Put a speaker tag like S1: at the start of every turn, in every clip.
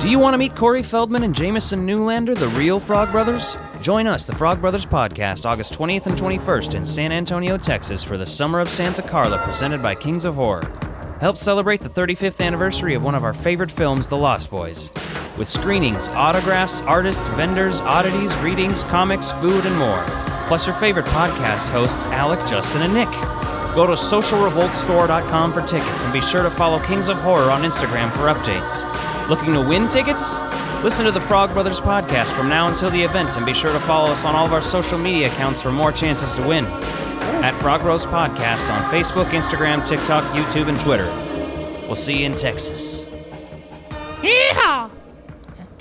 S1: Do you want to meet Corey Feldman and Jameson Newlander, the real Frog Brothers? Join us, the Frog Brothers Podcast, August 20th and 21st in San Antonio, Texas for the Summer of Santa Carla presented by Kings of Horror. Help celebrate the 35th anniversary of one of our favorite films, The Lost Boys. With screenings, autographs, artists, vendors, oddities, readings, comics, food, and more. Plus your favorite podcast hosts, Alec, Justin, and Nick. Go to socialrevoltstore.com for tickets and be sure to follow Kings of Horror on Instagram for updates. Looking to win tickets? Listen to the Frog Brothers Podcast from now until the event and be sure to follow us on all of our social media accounts for more chances to win. At Frog Bros Podcast on Facebook, Instagram, TikTok, YouTube, and Twitter. We'll see you in Texas.
S2: Yeehaw!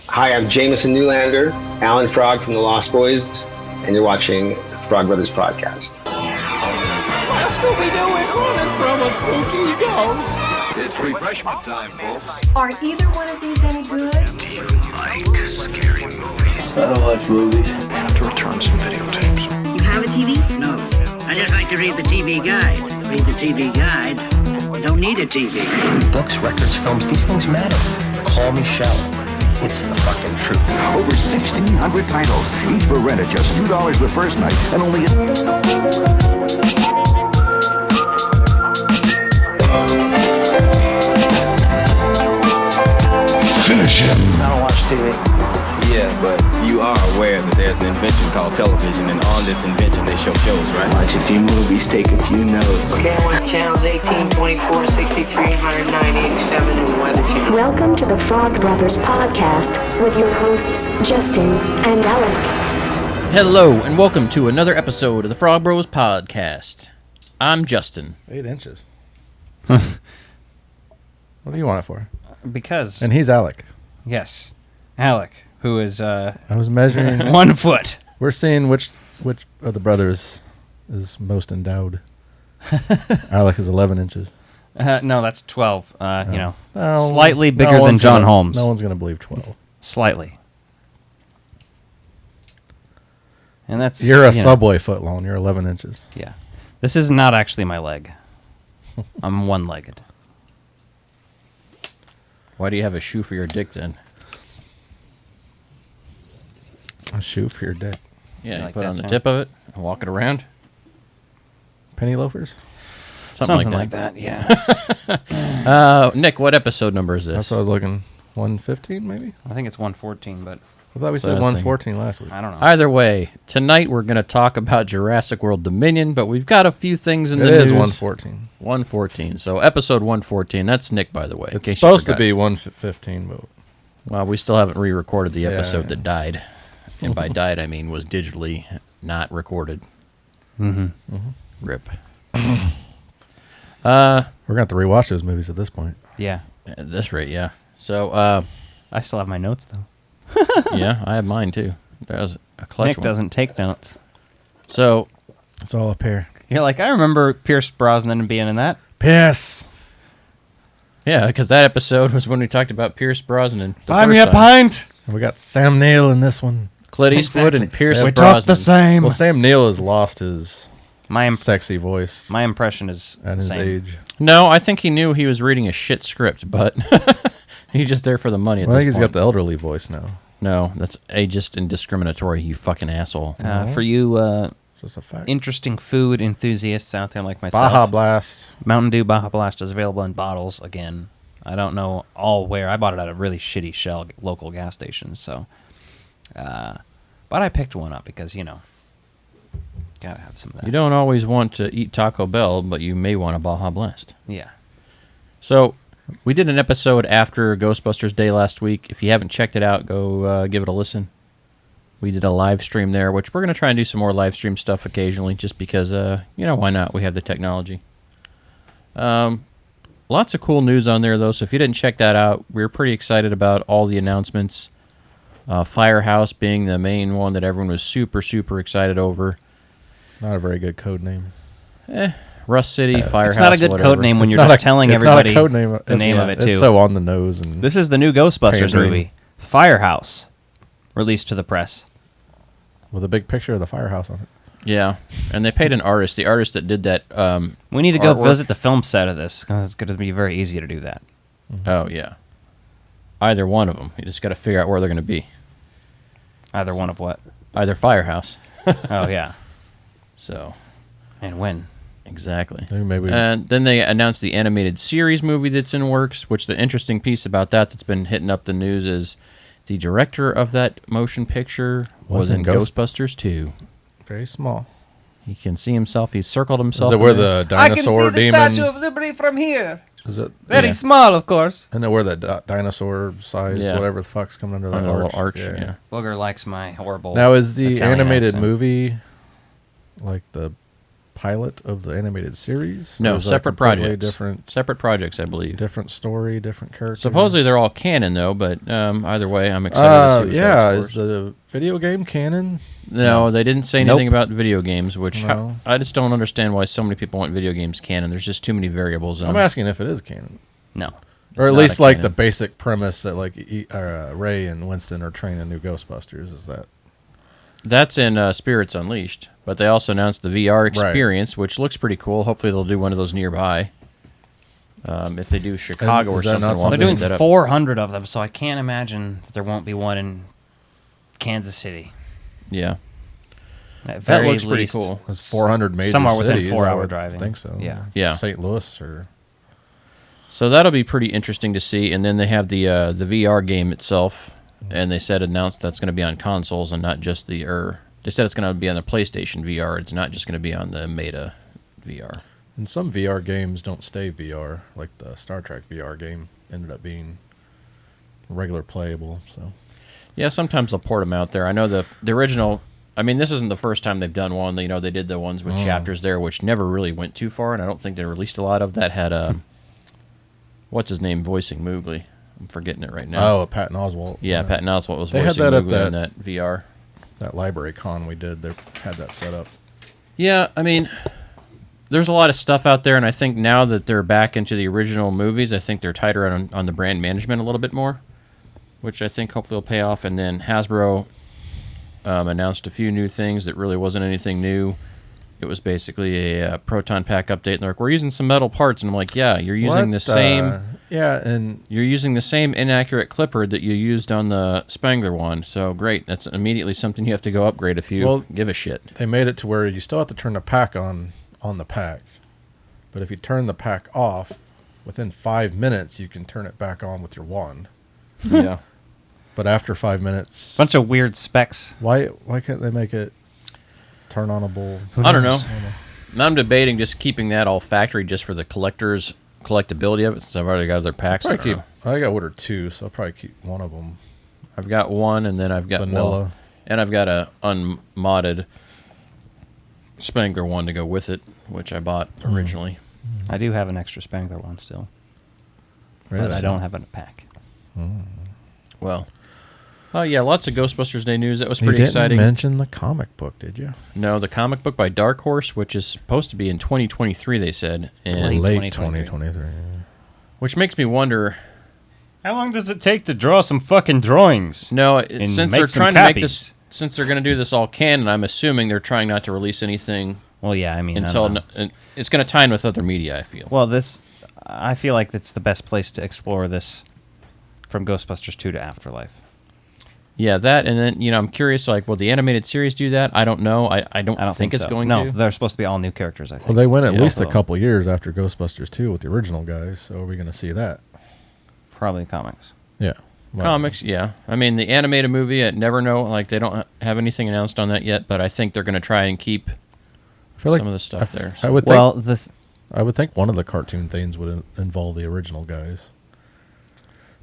S3: Hi, I'm Jameson Newlander, Alan Frog from The Lost Boys, and you're watching the Frog Brothers Podcast.
S4: What's Scooby-Doo running from a spooky ghost? It's refreshment time, folks.
S5: Are either one of these any good?
S6: Do you like scary movies?
S7: I don't watch movies.
S6: I have to return some videotapes.
S8: You have a TV? No. I just like to read the TV guide. Read the TV guide. Don't need a TV.
S9: Books, records, films, these things matter. Call me Shell. It's the fucking truth.
S10: Over 1,600 titles, each for rent at just $2 the first night, and only
S11: Finish him.
S7: I don't watch TV.
S12: Yeah, but you are aware that there's an invention called television, and on this invention they show shows, right?
S7: Watch a few movies, take a few notes.
S8: Okay, channels 18, 24, 63, 109, 87, and the Weather Channel.
S13: Welcome to the Frog Brothers Podcast with your hosts, Justin and Alec.
S1: Hello, and welcome to another episode of the Frog Bros Podcast. I'm Justin.
S11: 8 inches. What do you want it for?
S1: Because...
S11: And he's Alec.
S1: Yes. Alec, who is,
S11: I was measuring...
S1: 1 foot.
S11: We're seeing which of the brothers is most endowed. Alec is 11 inches.
S1: No, that's 12. Slightly bigger than John Holmes.
S11: No one's going to believe 12.
S1: Slightly. And that's...
S11: You're a Subway footlong. You're 11 inches.
S1: Yeah. This is not actually my leg. I'm one-legged. Why do you have a shoe for your dick, then?
S11: A shoe for your dick?
S1: Yeah, you like put it on the tip of it and walk it around.
S11: Penny loafers?
S1: Something like that, yeah. Nick, what episode number is this?
S11: That's what I was looking. 115, maybe?
S1: I think it's 114, but...
S11: I thought we said 114 last week.
S1: I don't know. Either way, tonight we're going to talk about Jurassic World Dominion, but we've got a few things in the news.
S11: It is 114.
S1: 114. So episode 114. That's Nick, by the way.
S11: It's supposed to be 115, but...
S1: Well, we still haven't re-recorded the episode that died. And by died, I mean was digitally not recorded.
S11: Mm-hmm.
S1: Rip.
S11: We're going to have to rewatch those movies at this point.
S1: Yeah. At this rate, yeah. So, I still have my notes, though. Yeah, I have mine, too. That was a clutch
S14: Nick doesn't take notes.
S1: So...
S11: It's all up here.
S14: You're like, I remember Pierce Brosnan being in that.
S11: Pierce!
S1: Yeah, because that episode was when we talked about Pierce Brosnan.
S11: Buy me a pint! And we got Sam Neill in this one.
S1: Clint Eastwood and Pierce
S11: we
S1: Brosnan.
S11: talk the same. Well, Sam Neill has lost his sexy voice.
S14: My impression is
S11: at his age.
S1: No, I think he knew he was reading a shit script, but he's just there for the money.
S11: I think he's got the elderly voice now.
S1: No, that's ageist and discriminatory, you fucking asshole.
S14: For you interesting food enthusiasts out there like myself.
S11: Baja Blast.
S14: Mountain Dew Baja Blast is available in bottles again. I don't know all where. I bought it at a really shitty Shell local gas station, so... but I picked one up because, gotta have some of that.
S1: You don't always want to eat Taco Bell, but you may want a Baja Blast.
S14: Yeah.
S1: So, we did an episode after Ghostbusters Day last week. If you haven't checked it out, go give it a listen. We did a live stream there, which we're going to try and do some more live stream stuff occasionally, just because, why not? We have the technology. Lots of cool news on there, though, so if you didn't check that out, we were pretty excited about all the announcements. Firehouse being the main one that everyone was super, super excited over.
S11: Not a very good code name.
S1: Rust City, Firehouse,
S14: It's not a good code name when you're just telling everybody the name of it, too.
S11: It's so on the nose. And
S14: this is the new Ghostbusters movie, Firehouse, released to the press.
S11: With a big picture of the firehouse on it.
S1: Yeah, and they paid an artist. The artist that did that
S14: we need to go visit the film set of this, because it's going to be very easy to do that.
S1: Mm-hmm. Oh, yeah.
S15: Either one of them. You just got to figure out where they're going to be.
S14: Either one of what?
S15: Either Firehouse.
S14: Oh, yeah.
S15: So.
S14: And when?
S15: Exactly.
S11: Maybe.
S15: And then they announced the animated series movie that's in works, which the interesting piece about that's been hitting up the news is the director of that motion picture was in Ghostbusters 2.
S11: Very small.
S15: He can see himself. He's circled himself.
S11: Is it where the dinosaur demon...
S14: I can see the Statue of Liberty from here.
S11: Is it
S14: very small, of course?
S11: And where that dinosaur size, whatever the fuck's coming under that
S15: arch. Yeah.
S14: Booger likes my horrible.
S11: Now, is the
S14: Italian
S11: animated
S14: accent.
S11: movie like the pilot of the animated series?
S15: No, separate projects.
S11: Different,
S15: separate projects, I believe.
S11: Different story, different characters.
S15: Supposedly they're all canon, though, but either way, I'm excited to see what
S11: is the video game canon?
S15: No, they didn't say anything about video games, which
S11: No.
S15: I just don't understand why so many people want video games canon. There's just too many variables in
S11: I'm
S15: them.
S11: asking if it is canon.
S14: No.
S11: Or at least like the basic premise that like Ray and Winston are training new Ghostbusters. Is that?
S15: That's in Spirits Unleashed, but they also announced the VR experience, which looks pretty cool. Hopefully they'll do one of those nearby. If they do Chicago or something.
S14: They're doing 400 of them, so I can't imagine that there won't be one in Kansas City.
S15: Yeah.
S14: That
S15: looks pretty cool.
S11: It's 400 major
S14: somewhere
S11: cities,
S14: within 4-hour driving.
S11: I think so.
S14: Yeah.
S11: St. Louis or...
S15: So that'll be pretty interesting to see. And then they have the VR game itself, and they announced that's going to be on consoles and not just the... They said it's going to be on the PlayStation VR. It's not just going to be on the Meta VR.
S11: And some VR games don't stay VR, like the Star Trek VR game ended up being regular playable. So,
S15: yeah, sometimes they'll port them out there. I know the original. I mean, this isn't the first time they've done one. You know, they did the ones with chapters there, which never really went too far, and I don't think they released a lot of that. Had what's his name voicing Moogly? I'm forgetting it right now.
S11: Oh, Patton Oswalt.
S15: Yeah, Patton Oswalt was
S11: they
S15: voicing
S11: had that
S15: Moogly in that VR.
S11: That library con we did, they had that set up.
S15: Yeah, I mean, there's a lot of stuff out there, and I think now that they're back into the original movies, I think they're tighter on the brand management a little bit more, which I think hopefully will pay off. And then Hasbro announced a few new things that really wasn't anything new. It was basically a Proton pack update, and they're like, we're using some metal parts, and I'm like, yeah, you're using the same...
S11: and
S15: you're using the same inaccurate clipper that you used on the Spangler one, so great. That's immediately something you have to go upgrade if you give a shit.
S11: They made it to where you still have to turn the pack on the pack, but if you turn the pack off, within 5 minutes you can turn it back on with your wand.
S15: Yeah.
S11: But after 5 minutes...
S14: Bunch of weird specs.
S11: Why can't they make it turn-onable?
S15: I don't know. I'm debating just keeping that all factory just for the collectability of it, since I've already got other packs.
S11: I got ordered 2, so I'll probably keep one of them.
S15: I've got one, and then I've got
S11: vanilla,
S15: and I've got a unmodded Spangler one to go with it, which I bought originally.
S14: I do have an extra Spangler one still,
S11: really?
S14: but I don't have it in a pack.
S15: Well, yeah, lots of Ghostbusters Day news. That was pretty
S11: you didn't
S15: exciting.
S11: Mention the comic book, did you?
S15: No, the comic book by Dark Horse, which is supposed to be in 2023, they said. And
S11: late 2023.
S15: Which makes me wonder...
S14: How long does it take to draw some fucking drawings?
S15: No, since they're trying to make this... Since they're going to do this all canon, I'm assuming they're trying not to release anything...
S14: Well, yeah, I mean...
S15: Until it's going to tie in with other media, I feel.
S14: Well, I feel like it's the best place to explore this from Ghostbusters 2 to Afterlife.
S15: Yeah, that, and then, I'm curious, like, will the animated series do that? I don't know. I don't think it's
S14: so.
S15: going to.
S14: No, they're supposed to be all new characters, I think.
S11: Well, they went at least a couple years after Ghostbusters 2 with the original guys, so are we going to see that?
S14: Probably comics.
S11: Yeah.
S15: Well, comics, yeah. I mean, the animated movie, I never know, like, they don't have anything announced on that yet, but I think they're going to try and keep some of the stuff there.
S11: So. I would think one of the cartoon things would involve the original guys.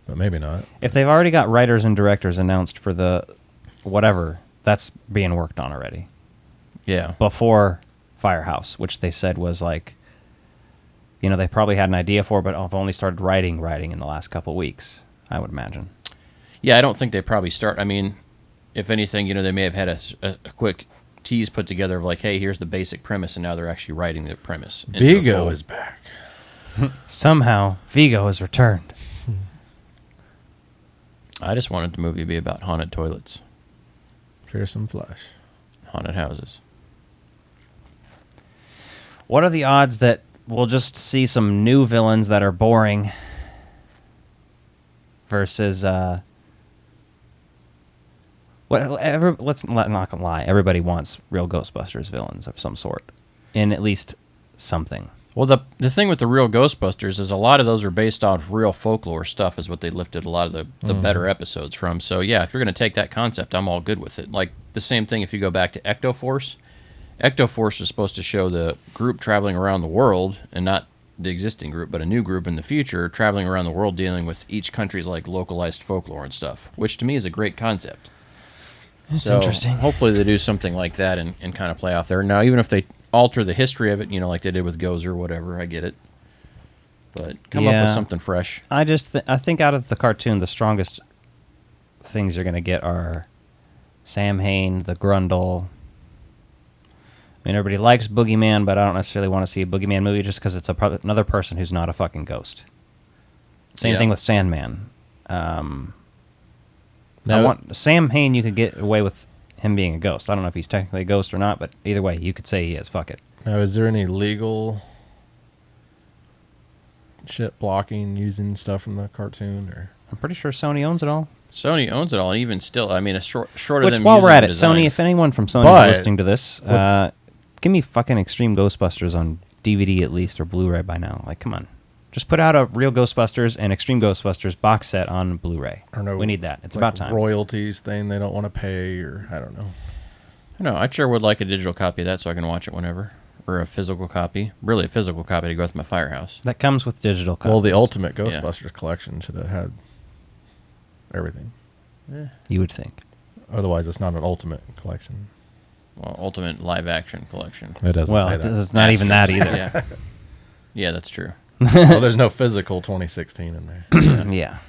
S11: But maybe not.
S14: If they've already got writers and directors announced for the whatever, that's being worked on already.
S15: Yeah.
S14: Before Firehouse, which they said was like, they probably had an idea for, but have only started writing in the last couple of weeks, I would imagine.
S15: Yeah, I don't think they probably start. I mean, if anything, they may have had a quick tease put together of like, hey, here's the basic premise, and now they're actually writing the premise.
S11: Vigo is back.
S14: Somehow, Vigo has returned.
S15: I just wanted the movie to be about haunted toilets.
S11: Fearsome flesh.
S15: Haunted houses.
S14: What are the odds that we'll just see some new villains that are boring versus let's not gonna lie. Everybody wants real Ghostbusters villains of some sort, in at least something.
S15: Well, the thing with the real Ghostbusters is a lot of those are based off real folklore stuff, is what they lifted a lot of the better episodes from. So yeah, if you're going to take that concept, I'm all good with it. Like the same thing if you go back to Ecto-Force. Ecto-Force is supposed to show the group traveling around the world, and not the existing group, but a new group in the future traveling around the world dealing with each country's like localized folklore and stuff, which to me is a great concept.
S14: It's interesting.
S15: Hopefully they do something like that and kind of play off there. Now, even if they alter the history of it, like they did with Gozer or whatever, I get it. But come up with something fresh.
S14: I think out of the cartoon, the strongest things you're going to get are Sam Hain, the Grundle. I mean, everybody likes Boogeyman, but I don't necessarily want to see a Boogeyman movie just because it's another person who's not a fucking ghost. Same thing with Sandman. Sam Hain, you could get away with him being a ghost. I don't know if he's technically a ghost or not, but either way, you could say he is. Fuck it.
S11: Now, is there any legal shit blocking using stuff from the cartoon? Or
S14: I'm pretty sure Sony owns it all.
S15: Sony owns it all, and even still, I mean, it's short of
S14: Which,
S15: them
S14: while
S15: using
S14: we're at
S15: the
S14: it,
S15: designs.
S14: Sony, if anyone from Sony is listening to this, give me fucking Extreme Ghostbusters on DVD at least, or Blu-ray by now. Like, come on. Just put out a real Ghostbusters and Extreme Ghostbusters box set on Blu-ray. We need that. It's about time.
S11: Royalties thing they don't want to pay, or I don't know.
S15: I sure would like a digital copy of that so I can watch it whenever. Or a physical copy. Really, a physical copy to go with my Firehouse.
S14: That comes with digital copies.
S11: Well, the Ultimate Ghostbusters collection should have had everything.
S15: Yeah.
S14: You would think.
S11: Otherwise, it's not an Ultimate collection.
S15: Well, Ultimate Live Action collection.
S11: It doesn't say that.
S14: It's not even that either.
S15: Yeah. Yeah, that's true.
S11: Well, there's no physical 2016 in there.
S14: Yeah.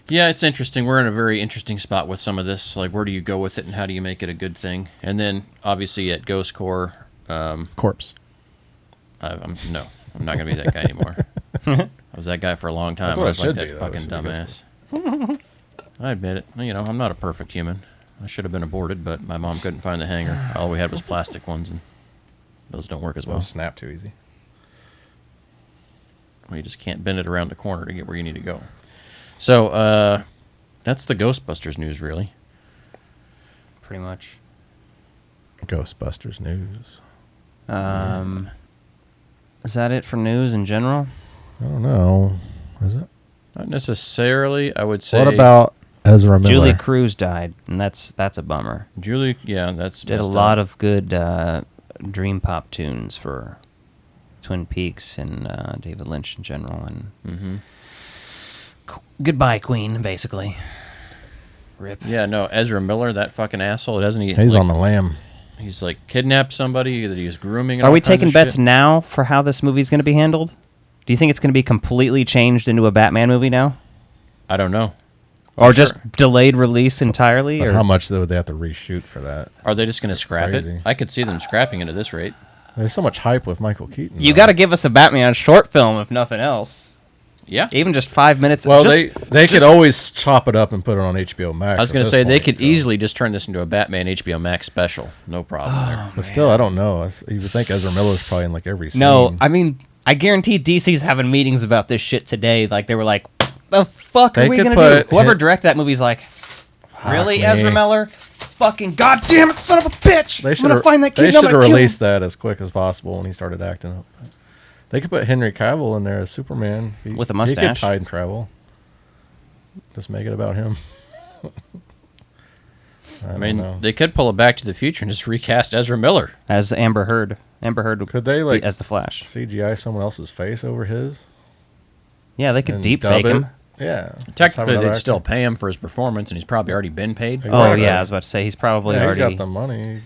S15: Yeah, it's interesting. We're in a very interesting spot with some of this. Like, where do you go with it, and how do you make it a good thing? And then, obviously, at Ghost Corps...
S11: Corpse.
S15: I'm not going to be that guy anymore. I was that guy for a long time.
S11: That's what
S15: I was
S11: it should
S15: like
S11: be,
S15: that
S11: though.
S15: fucking dumbass. I admit it. I'm not a perfect human. I should have been aborted, but my mom couldn't find the hanger. All we had was plastic ones, and those don't work as well.
S11: Those snap too easy.
S15: Well, you just can't bend it around the corner to get where you need to go. So, that's the Ghostbusters news, really.
S14: Pretty much.
S11: Ghostbusters news.
S14: Is that it for news in general?
S11: I don't know. Is it?
S15: Not necessarily, I would say.
S11: What about Ezra Miller?
S14: Julie Cruz died, and that's a bummer.
S15: Julie, yeah, that's
S14: did a lot of good dream pop tunes for Twin Peaks and David Lynch in general, and goodbye, Queen, basically. Rip.
S15: Yeah, no, Ezra Miller, that fucking asshole, doesn't he?
S11: He's on the lam.
S15: He's like kidnapped somebody that he was grooming.
S14: Are we taking bets now for how this movie's going to be handled? Do you think it's going to be completely changed into a Batman movie now?
S15: I don't know.
S14: Or just delayed release entirely?
S11: But
S14: or
S11: how much would they have to reshoot for that?
S15: Are they just going to scrap it? I could see them scrapping it at this rate.
S11: There's so much hype with Michael Keaton.
S14: You got to give us a Batman short film, if nothing else.
S15: Yeah.
S14: Even just 5 minutes.
S11: Well, they could always chop it up and put it on HBO Max.
S15: I was going to say, they could easily just turn this into a Batman HBO Max special. No problem there.
S11: But still, I don't know. You would think Ezra Miller's probably in like every scene.
S14: No, I mean, I guarantee DC's having meetings about this shit today. Like, they were like, the fuck are we going to do? Whoever directed that movie's like, really, Ezra Miller? Fucking goddamn it, son of a bitch! I'm going to find that kid.
S11: They should have released that as quick as possible when he started acting up. They could put Henry Cavill in there as Superman.
S14: With a mustache.
S11: He could time travel. Just make it about him.
S15: I mean, they could pull it Back to the Future and just recast Ezra Miller.
S14: As Amber Heard. Amber Heard
S11: could they, like,
S14: as the Flash.
S11: CGI someone else's face over his?
S14: Yeah, they could deep fake him.
S11: Yeah.
S15: Technically, they'd still pay him for his performance, and he's probably already been paid.
S11: Exactly.
S14: Oh, yeah, I was about to say, he's probably already...
S11: He's got the money.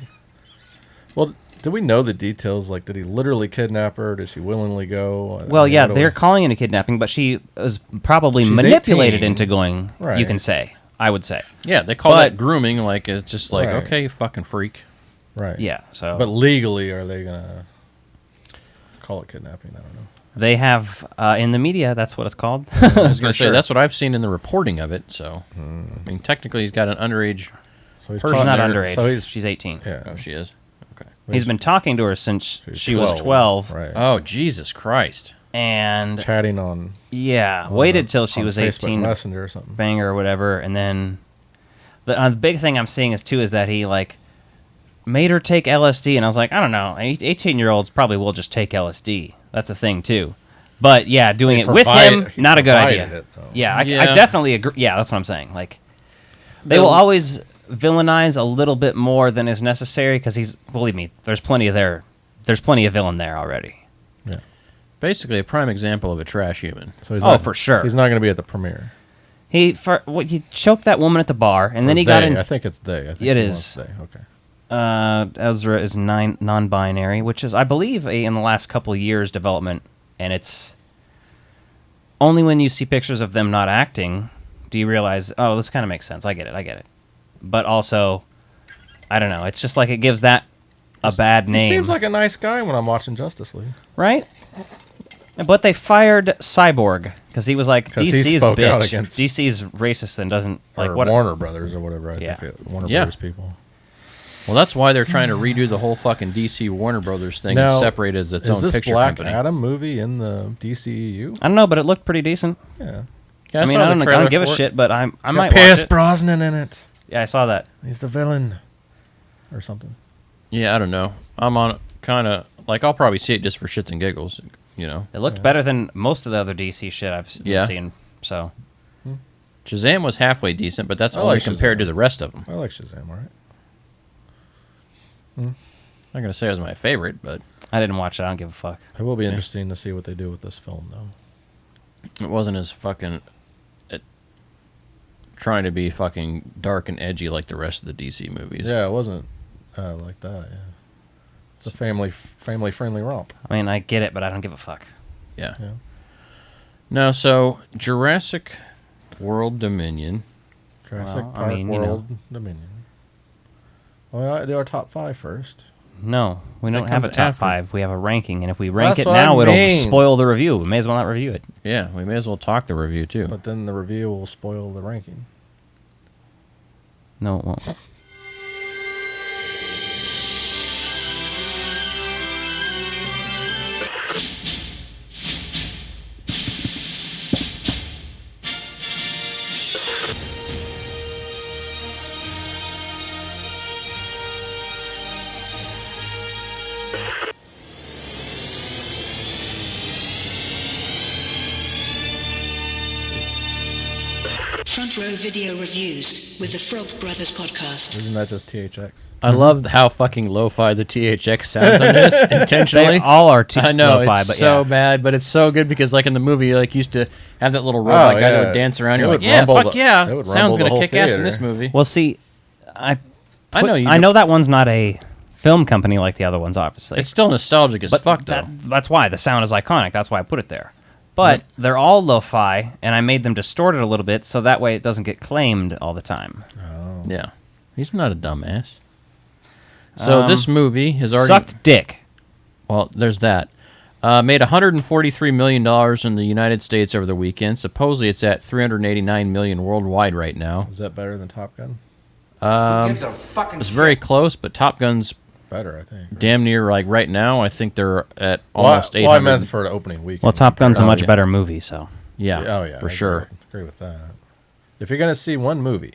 S11: Well... Do we know the details? Like, did he literally kidnap her? Did she willingly go?
S14: Well, yeah, they're calling it a kidnapping, but she was probably manipulated
S11: 18.
S14: into going,
S11: right.
S14: You can say. I would say.
S15: Yeah, they call that grooming. Like, it's just like, okay, you fucking freak.
S11: Right.
S14: Yeah, so...
S11: But legally, are they going to call it kidnapping? I don't know.
S14: They have, in the media, that's what it's called.
S15: I was going to say, that's what I've seen in the reporting of it, so... I mean, technically, he's got an underage person.
S14: She's not
S15: there.
S14: underage.
S11: So
S14: she's 18.
S11: Yeah.
S15: Oh, she is?
S14: He's been talking to her since she was 12.
S11: Right.
S15: Oh, Jesus Christ.
S14: and
S11: chatting on.
S14: Yeah, waited till she was
S11: Facebook
S14: 18,
S11: Messenger or something.
S14: bang her or whatever, and then the big thing I'm seeing is that he like made her take LSD, and I was like, I don't know, 18-year-olds probably will just take LSD. That's a thing too. But yeah, doing it with him, not a good idea. I definitely agree. Yeah, that's what I'm saying. Like, they will always villainize a little bit more than is necessary because believe me, there's plenty of villain there already.
S11: Yeah,
S15: basically a prime example of a trash human.
S11: So he's
S14: for sure.
S11: He's not going to be at the premiere.
S14: He choked that woman at the bar, and then he got in.
S11: I think it's they. I think
S14: it is.
S11: They. Okay.
S14: Ezra is non-binary, which is, I believe, in the last couple of years development, and it's only when you see pictures of them not acting do you realize, oh, this kind of makes sense. I get it. But also, I don't know. It's just like it gives that a bad name.
S11: He seems like a nice guy when I'm watching Justice League.
S14: Right? But they fired Cyborg because he was like, DC's bitch. DC's racist and doesn't like what
S11: Warner Brothers or whatever. I think Warner Brothers people.
S15: Well, that's why they're trying to redo the whole fucking DC Warner Brothers thing and separate it as its own picture company. Is this Black
S11: Adam movie in the DCEU?
S14: I don't know, but it looked pretty decent.
S11: Yeah.
S14: I mean, I don't give a shit, but I might watch it.
S11: Pierce Brosnan in it.
S14: Yeah, I saw that.
S11: He's the villain, or something.
S15: Yeah, I don't know. I'm on kind of like I'll probably see it just for shits and giggles. You know,
S14: it looked better than most of the other DC shit I've been seeing. So,
S15: Shazam was halfway decent, but that's only compared to the rest of them.
S11: I like Shazam, all right.
S15: I'm not gonna say it was my favorite, but
S14: I didn't watch it. I don't give a fuck.
S11: It will be interesting to see what they do with this film, though.
S15: It wasn't as fucking trying to be fucking dark and edgy like the rest of the DC movies.
S11: Yeah, it wasn't like that. Yeah, it's a family-friendly romp.
S14: I mean, I get it, but I don't give a fuck.
S15: Yeah. No, so Jurassic World Dominion.
S11: Jurassic Park World Dominion. Well, do our top 5 first.
S14: No, we don't have a top 5. We have a ranking, and if we rank it now, it'll spoil the review. We may as well not review it.
S15: Yeah, we may as well talk the review, too.
S11: But then the review will spoil the ranking.
S14: No, it won't.
S16: Front Row Video Reviews with the Frog Brothers Podcast.
S11: Isn't that just THX?
S15: I love how fucking lo-fi the THX sounds on this intentionally.
S14: They all are
S15: I know,
S14: lo-fi,
S15: it's
S14: but
S15: so bad, but it's so good because like in the movie, like used to have that little robot guy that would dance around. You're like, yeah, fuck yeah, sounds gonna kick ass in this movie.
S14: Well, see, I know that one's not a film company like the other ones, obviously.
S15: It's still nostalgic as fuck, though.
S14: That's why the sound is iconic. That's why I put it there. But they're all lo-fi, and I made them distorted a little bit so that way it doesn't get claimed all the time.
S11: Oh.
S15: Yeah. He's not a dumbass. So this movie has already...
S14: Sucked dick.
S15: Well, there's that. Made $143 million in the United States over the weekend. Supposedly it's at $389 million worldwide right now.
S11: Is that better than Top Gun?
S15: It's very close, but Top Gun's
S11: better, I think. Right?
S15: Damn near, like, right now, I think they're at almost 800.
S11: Well, I meant for the opening weekend.
S14: Well, Top Gun's a much better movie, so...
S15: Yeah, for sure.
S11: I agree with that. If you're going to see one movie...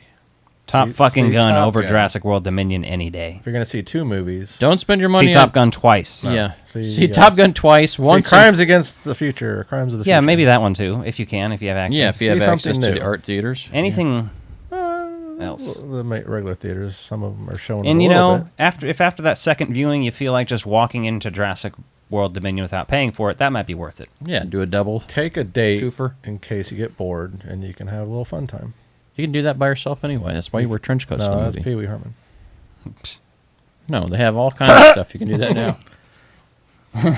S14: Top Gun over Jurassic World Dominion any day.
S11: If you're going to see 2 movies...
S15: Don't spend your money
S14: on... Top Gun twice.
S15: No. Yeah. See Top Gun twice. Once.
S11: Crimes Against the Future, or Crimes of the Future.
S14: Yeah, maybe that one, too, if you can, if you have access.
S15: Yeah, if you have access to the art theaters.
S14: Anything... else.
S11: The regular theaters, some of them are showing.
S14: And
S11: a little bit.
S14: after that second viewing, you feel like just walking into Jurassic World Dominion without paying for it, that might be worth it.
S15: Yeah, do a double.
S11: Take a date
S15: twofer
S11: in case you get bored, and you can have a little fun time.
S15: You can do that by yourself anyway. That's why you wear trench coats.
S11: No, that's Pee Wee Herman.
S15: No, they have all kinds of stuff. You can do that now.
S14: Do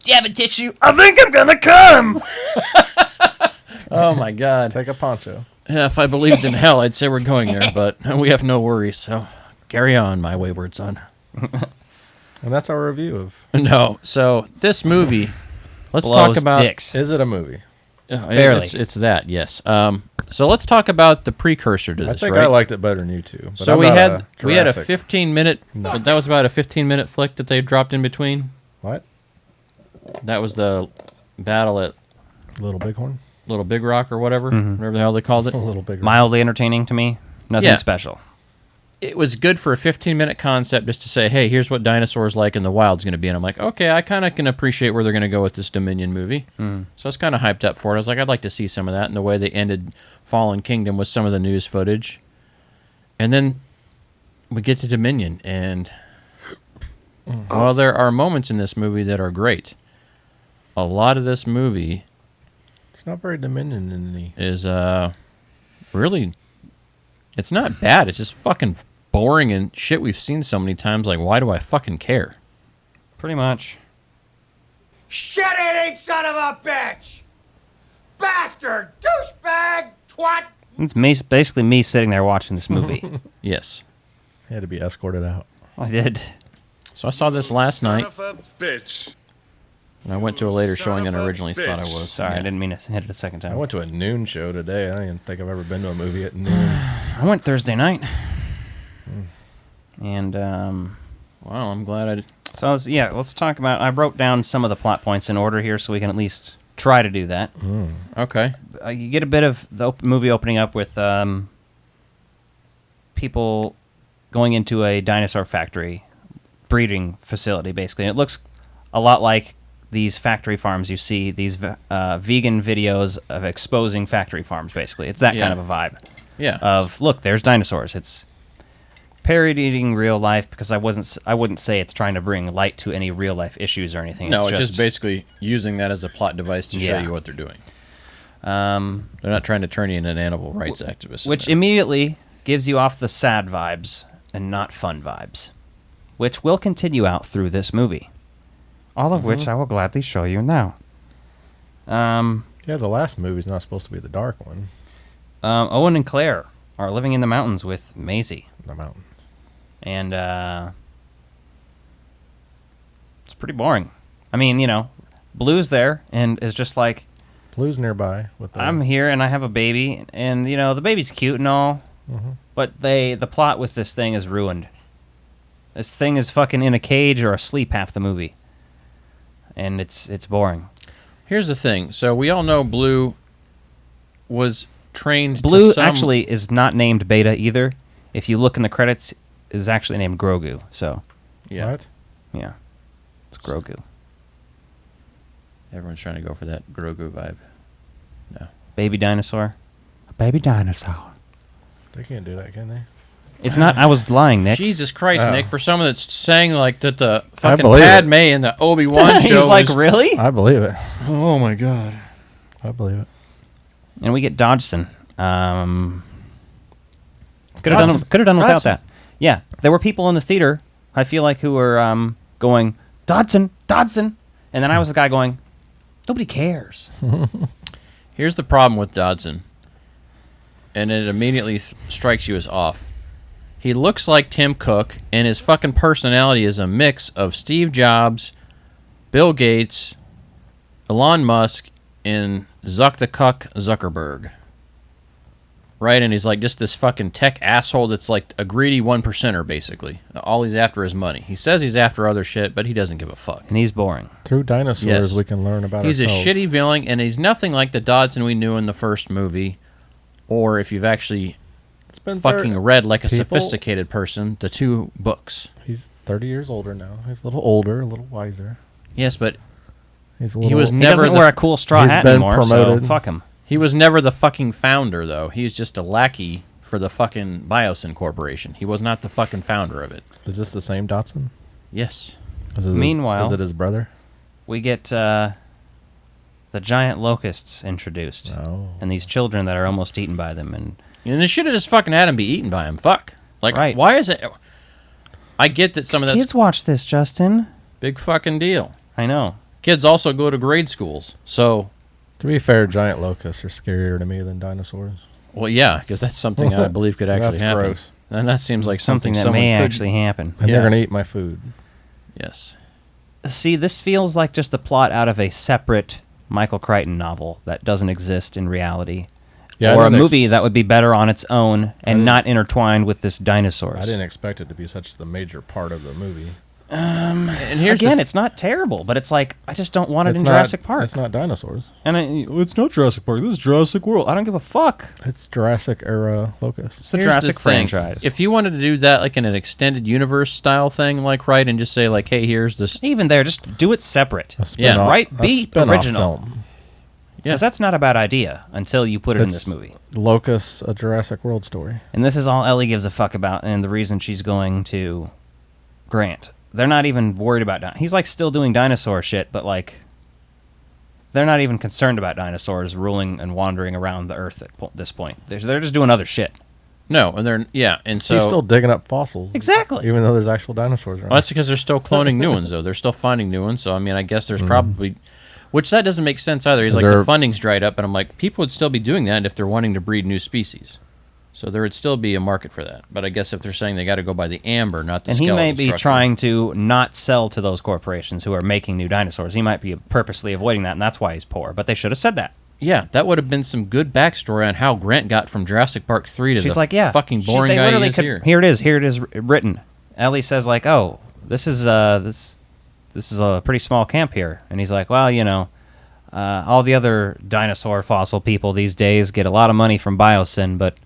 S14: you have a tissue? I think I'm gonna come.
S15: Oh my God!
S11: Take a poncho.
S15: Yeah, if I believed in hell, I'd say we're going there, but we have no worries, so carry on, my wayward son.
S11: And that's our review of...
S15: No, so this movie, let's talk about...
S14: Dicks.
S11: Is it a movie?
S14: Barely.
S15: It's that, yes. So let's talk about the precursor to this,
S11: I think I liked it better than you two.
S15: So we had a 15-minute... No. That was about a 15-minute flick that they dropped in between?
S11: What?
S15: That was the battle at
S11: Little Bighorn?
S15: Little Big Rock or whatever, whatever the hell they called it.
S11: Little Big Rock.
S14: Mildly entertaining to me. Nothing special.
S15: It was good for a 15-minute concept just to say, hey, here's what dinosaurs like in the wild's going to be. And I'm like, okay, I kind of can appreciate where they're going to go with this Dominion movie. So I was kind of hyped up for it. I was like, I'd like to see some of that. And the way they ended Fallen Kingdom with some of the news footage. And then we get to Dominion. And while there are moments in this movie that are great, a lot of this movie...
S11: It's not very Dominion in the...
S15: ...is really... It's not bad. It's just fucking boring and shit we've seen so many times. Like, why do I fucking care?
S14: Pretty much.
S4: Shit-eating son of a bitch! Bastard! Douchebag! Twat!
S14: It's basically me sitting there watching this movie.
S15: Yes.
S11: He had to be escorted out.
S14: I did.
S15: So I saw this last night.
S4: Son of a bitch.
S15: And I went to a later showing than I originally thought I was.
S14: Sorry, I didn't mean to hit it a second time.
S11: I went to a noon show today. I didn't think I've ever been to a movie at noon.
S14: I went Thursday night. And,
S15: wow, I'm glad I did.
S14: So, let's talk about... I wrote down some of the plot points in order here so we can at least try to do that.
S15: Okay.
S14: You get a bit of the movie opening up with people going into a dinosaur factory, breeding facility, basically. And it looks a lot like these factory farms you see, these vegan videos of exposing factory farms, basically. It's that kind of a vibe.
S15: Yeah.
S14: Of, look, there's dinosaurs. It's parodying real life because I wouldn't say it's trying to bring light to any real life issues or anything.
S15: No, it's just basically using that as a plot device to show you what they're doing. They're not trying to turn you into an animal rights activist.
S14: Which immediately gives you off the sad vibes and not fun vibes, which will continue out through this movie. All of which I will gladly show you now.
S11: Yeah, the last movie's not supposed to be the dark one.
S14: Owen and Claire are living in the mountains with Maisie.
S11: The mountain.
S14: And it's pretty boring. I mean, Blue's there and is just like...
S11: Blue's nearby.
S14: I'm here and I have a baby, and, the baby's cute and all, but the plot with this thing is ruined. This thing is fucking in a cage or asleep half the movie. And it's boring.
S15: Here's the thing. So we all know Blue was trained
S14: Blue
S15: to
S14: actually is not named Beta either. If you look in the credits, is actually named Grogu. So,
S15: yeah.
S11: What?
S14: Yeah. It's Grogu.
S15: Everyone's trying to go for that Grogu vibe. No.
S14: Baby dinosaur. A baby dinosaur.
S11: They can't do that, can they?
S14: It's not. I was lying, Nick.
S15: Jesus Christ, Nick! For someone that's saying like that, the
S11: I
S15: fucking
S11: believe
S15: Padme in the Obi-Wan show.
S14: He's like, really?
S11: I believe it.
S15: Oh my god.
S11: I believe it.
S14: And we get Dodgson. Could have done without that. Yeah, there were people in the theater, I feel like, who were going, Dodgson, Dodgson. And then I was the guy going, nobody cares.
S15: Here's the problem with Dodgson. And it immediately strikes you as off. He looks like Tim Cook, and his fucking personality is a mix of Steve Jobs, Bill Gates, Elon Musk, and Zuckerberg. Right? And he's like just this fucking tech asshole that's like a greedy 1%er, basically. All he's after is money. He says he's after other shit, but he doesn't give a fuck.
S14: And he's boring.
S11: Through dinosaurs, we can learn about
S15: He's
S11: ourselves.
S15: a shitty villain, and he's nothing like the Dodgson we knew in the first movie, or if you've actually fucking read like a sophisticated person the two books.
S11: He's 30 years older now. He's a little older, a little wiser.
S15: Yes, but
S11: he
S15: was never
S14: doesn't wear a cool straw hat anymore, so fuck him.
S15: He was never the fucking founder, though. He's just a lackey for the fucking Biosyn Corporation. He was not the fucking founder of it.
S11: Is this the same Dodgson?
S15: Yes.
S14: Meanwhile,
S11: is it his brother?
S14: We get the giant locusts introduced, and these children that are almost eaten by them, and
S15: they should have just fucking had him be eaten by him. Fuck. Like, why is it? I get that some of that
S14: kids watch this, Justin.
S15: Big fucking deal.
S14: I know.
S15: Kids also go to grade schools, so.
S11: To be fair, giant locusts are scarier to me than dinosaurs.
S15: Well, yeah, because that's something I believe could actually happen.
S11: Gross.
S15: And that seems like something
S14: that may actually happen.
S11: And they're going to eat my food.
S15: Yes.
S14: See, this feels like just a plot out of a separate Michael Crichton novel that doesn't exist in reality.
S11: Yeah,
S14: or a movie that would be better on its own and not intertwined with this dinosaurs.
S11: I didn't expect it to be such the major part of the movie.
S15: And here's
S14: again, it's not terrible, but it's like I just don't want it in Jurassic Park.
S11: It's not dinosaurs.
S14: And it's not Jurassic Park. This is Jurassic World. I don't give a fuck.
S11: It's Jurassic era Locust.
S14: It's the Jurassic franchise.
S15: If you wanted to do that like in an extended universe style thing, like right, and just say like, hey, here's this.
S14: Even there, just do it separate.
S15: Yeah,
S14: right. Be original.
S11: Film.
S14: Because that's not a bad idea until you put it in this movie.
S11: Locust, a Jurassic World story.
S14: And this is all Ellie gives a fuck about, and the reason she's going to Grant. They're not even worried about he's like still doing dinosaur shit, but like they're not even concerned about dinosaurs ruling and wandering around the Earth at this point. They're just doing other shit.
S15: No, and and so
S11: she's still digging up fossils.
S14: Exactly.
S11: Even though there's actual dinosaurs around.
S15: Well, that's because they're still cloning new ones, though. They're still finding new ones. So I mean, I guess there's probably, which that doesn't make sense either. He's like the funding's dried up, and I'm like, people would still be doing that if they're wanting to breed new species. So there would still be a market for that. But I guess if they're saying they got to go by the amber, not the skeletal
S14: And he may be
S15: structure.
S14: trying to not sell to those corporations who are making new dinosaurs. He might be purposely avoiding that, and that's why he's poor. But they should have said that.
S15: Yeah, that would have been some good backstory on how Grant got from Jurassic Park 3 to
S14: She's
S15: the
S14: like, yeah,
S15: fucking boring guy he is here.
S14: Here it is written. Ellie says like, oh, this is a pretty small camp here. And he's like, well, all the other dinosaur fossil people these days get a lot of money from Biosyn, but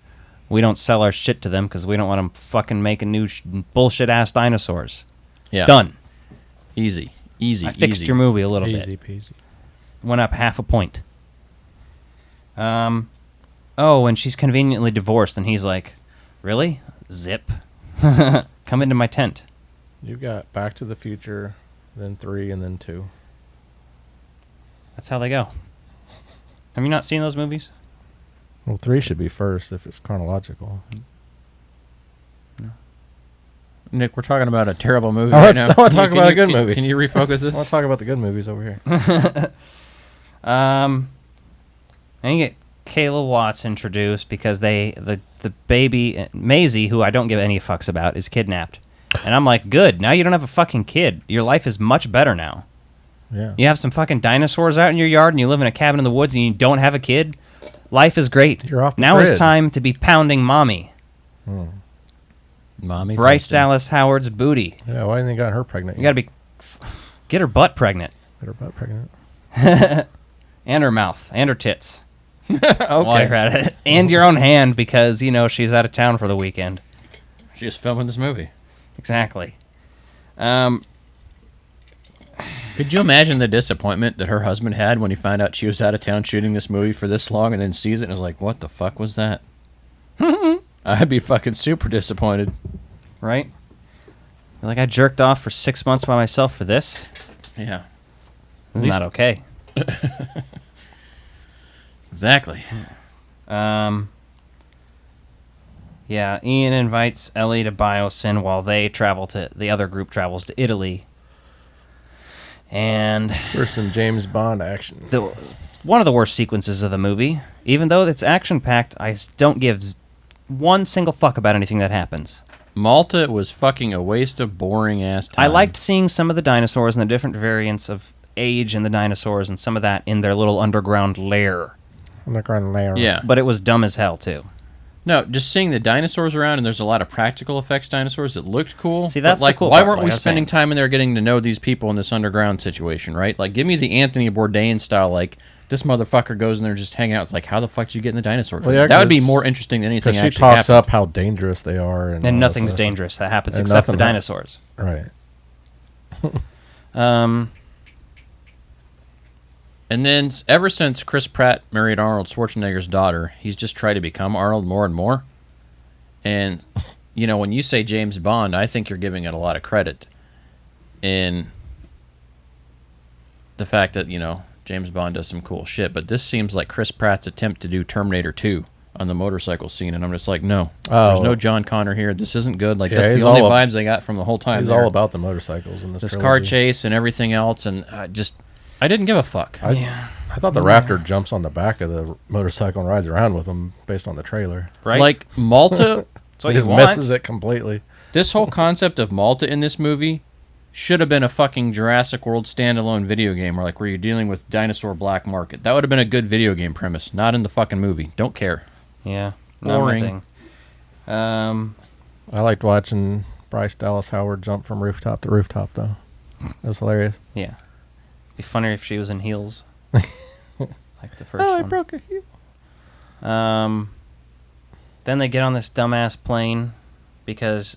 S14: we don't sell our shit to them because we don't want them fucking making new bullshit-ass dinosaurs.
S15: Yeah.
S14: Done.
S15: Easy.
S14: I fixed your movie a little bit.
S11: Easy peasy.
S14: Went up half a point. And she's conveniently divorced, and he's like, really? Zip. Come into my tent.
S11: You got Back to the Future, then 3, and then 2.
S14: That's how they go. Have you not seen those movies?
S11: Well, 3 should be first if it's chronological.
S14: No.
S15: Nick, we're talking about a terrible movie right now.
S11: I want to talk about a good movie.
S15: Can you refocus this?
S11: I want to talk about the good movies over here.
S14: And you get Kayla Watts introduced because the baby, Maisie, who I don't give any fucks about, is kidnapped. And I'm like, good, now you don't have a fucking kid. Your life is much better now.
S11: Yeah.
S14: You have some fucking dinosaurs out in your yard and you live in a cabin in the woods and you don't have a kid. Life is great.
S11: You're off the
S14: now
S11: grid.
S14: It's time to be pounding mommy.
S15: Mommy.
S14: Bryce Dallas Howard's booty.
S11: Yeah, why didn't they got her pregnant?
S14: You gotta get her butt pregnant.
S11: Get her butt pregnant.
S14: And her mouth. And her tits.
S15: Okay.
S14: While you're at it. And your own hand because, she's out of town for the weekend.
S15: She's filming this movie.
S14: Exactly.
S15: Could you imagine the disappointment that her husband had when he found out she was out of town shooting this movie for this long and then sees it and is like, what the fuck was that? I'd be fucking super disappointed.
S14: Right? Like, I jerked off for 6 months by myself for this?
S15: Yeah.
S14: This is not okay.
S15: Exactly.
S14: Yeah, Ian invites Ellie to Biosyn while the other group travels to Italy. And
S11: there's some James Bond action.
S14: One of the worst sequences of the movie. Even though it's action-packed, I don't give one single fuck about anything that happens.
S15: Malta was fucking a waste of boring-ass time.
S14: I liked seeing some of the dinosaurs and the different variants of age in the dinosaurs and some of that in their little underground lair.
S11: Underground lair.
S15: Yeah.
S14: But it was dumb as hell, too.
S15: No, just seeing the dinosaurs around, and there's a lot of practical effects dinosaurs that looked cool.
S14: See, that's
S15: like,
S14: the cool
S15: why
S14: part,
S15: weren't we
S14: like I was
S15: spending
S14: saying.
S15: time in there getting to know these people in this underground situation, right? Like, give me the Anthony Bourdain style, like, this motherfucker goes in there just hanging out. Like, how the fuck did you get in the dinosaur?
S11: Well, yeah,
S15: that would be more interesting than anything
S11: she
S15: actually
S11: talks
S15: happened.
S11: up how dangerous they are. And
S14: nothing's dangerous that happens except the dinosaurs.
S11: Right.
S15: And then, ever since Chris Pratt married Arnold Schwarzenegger's daughter, he's just tried to become Arnold more and more. And, when you say James Bond, I think you're giving it a lot of credit in the fact that, James Bond does some cool shit. But this seems like Chris Pratt's attempt to do Terminator 2 on the motorcycle scene. And I'm just like, no. There's no John Connor here. This isn't good. Like, that's the only vibes I got from the whole time.
S11: He's all about the motorcycles in this
S15: car chase and everything else. And I didn't give a fuck.
S11: I thought the Raptor jumps on the back of the motorcycle and rides around with them based on the trailer.
S14: Right?
S15: Like, Malta...
S11: He just misses it completely.
S15: This whole concept of Malta in this movie should have been a fucking Jurassic World standalone video game where you're dealing with dinosaur black market. That would have been a good video game premise, not in the fucking movie. Don't care.
S14: Yeah.
S15: Boring.
S11: I liked watching Bryce Dallas Howard jump from rooftop to rooftop, though. That was hilarious.
S14: Yeah. Be funnier if she was in heels. Like the first one.
S11: I broke a heel.
S14: Then they get on this dumbass plane because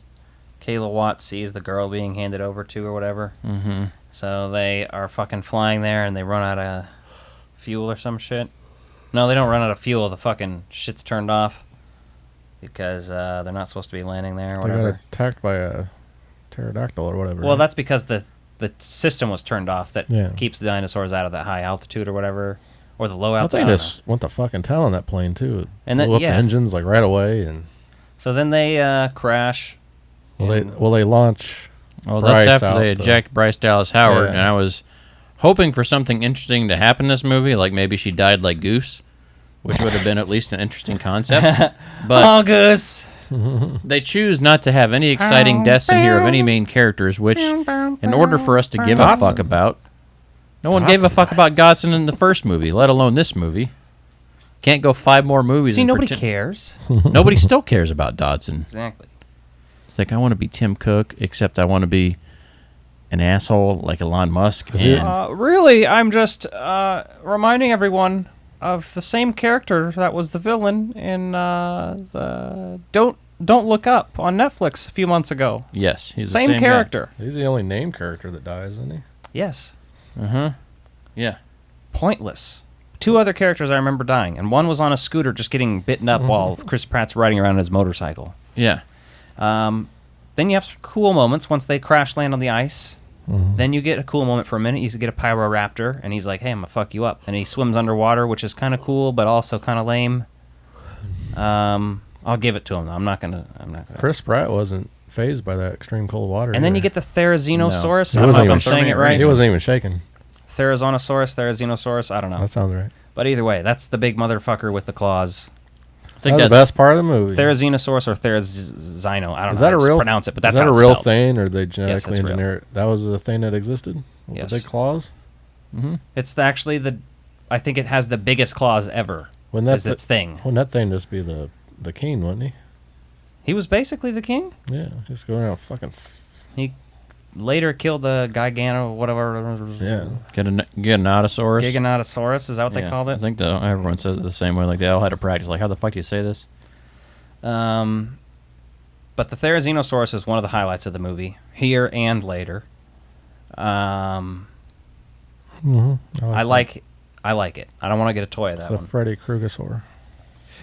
S14: Kayla Watts sees the girl being handed over to or whatever.
S15: Mm-hmm.
S14: So they are fucking flying there and they run out of fuel or some shit. No, they don't run out of fuel. The fucking shit's turned off because they're not supposed to be landing there or
S11: They
S14: whatever.
S11: got attacked by a pterodactyl or whatever.
S14: Well,
S11: right?
S14: that's because the system was turned off that
S11: Yeah.
S14: keeps the dinosaurs out of that high altitude or whatever, or the low
S11: I
S14: altitude.
S11: think
S14: I don't
S11: just went to fucking town on that plane, too. It
S14: And then-
S11: blew up
S14: yeah.
S11: the engines, like, right away. And
S14: So then they crash.
S11: they launch
S15: Well,
S11: Bryce
S15: that's after
S11: out
S15: they eject Bryce Dallas Howard,
S11: Yeah.
S15: and I was hoping for something interesting to happen in this movie, like maybe she died like Goose, which would have been at least an interesting concept. But
S14: oh, Goose.
S15: They choose not to have any exciting deaths in here of any main characters, which, in order for us to give a fuck about, no one gave a fuck about Godson in the first movie, let alone this movie. Can't go 5 more movies.
S14: See,
S15: and
S14: nobody
S15: pretend-
S14: cares.
S15: Nobody still cares about Dodson.
S14: Exactly.
S15: It's like, I want to be Tim Cook, except I want to be an asshole like Elon Musk.
S14: Really, I'm just reminding everyone of the same character that was the villain in the Don't Look Up on Netflix a few months ago.
S15: Yes, he's
S14: same
S15: the same
S14: character.
S11: Guy. He's the only named character that dies, isn't he?
S14: Yes.
S15: Yeah.
S14: Pointless. 2 other characters I remember dying, and one was on a scooter just getting bitten up while Chris Pratt's riding around his motorcycle.
S15: Yeah.
S14: Then you have some cool moments once they crash land on the ice. Then you get a cool moment for a minute. You get a Pyroraptor, and he's like, hey, I'm going to fuck you up. And he swims underwater, which is kind of cool, but also kind of lame. I'll give it to him, though. I'm not gonna.
S11: Chris Pratt wasn't phased by that extreme cold water.
S14: And then you
S11: either.
S14: get the Therizinosaurus.
S11: No.
S14: I don't know if
S11: He
S14: I'm
S11: wasn't
S14: saying it right.
S11: He wasn't even shaking.
S14: Therizinosaurus. I don't know.
S11: That sounds right.
S14: But either way, that's the big motherfucker with the claws.
S15: I think
S11: that's the best part of the movie.
S14: Therizinosaurus or Therizino. I don't know
S11: Is that
S14: how
S11: a
S14: to
S11: real
S14: pronounce it, but that's
S11: is that
S14: how
S11: a
S14: it's
S11: real
S14: spelled.
S11: thing, or they genetically
S14: Yes, it's real.
S11: engineer it? That was a thing that existed. With
S14: Yes.
S11: the big claws.
S15: Mm-hmm.
S14: It's actually the. I think it has the biggest claws ever.
S11: Wouldn't that
S14: is its thing.
S11: Wouldn't that thing just be the king, wouldn't he?
S14: He was basically the king.
S11: Yeah, just going around fucking.
S14: He later killed the Gigano, whatever.
S11: Yeah.
S15: Giganotosaurus.
S14: Giganotosaurus, is that what they called it?
S15: I think everyone says it the same way. Like, they all had to practice. Like, how the fuck do you say this?
S14: But the Therizinosaurus is one of the highlights of the movie, here and later. I like it. I don't want to get a toy of that
S11: It's a
S14: one.
S11: Freddy Kruegersaur.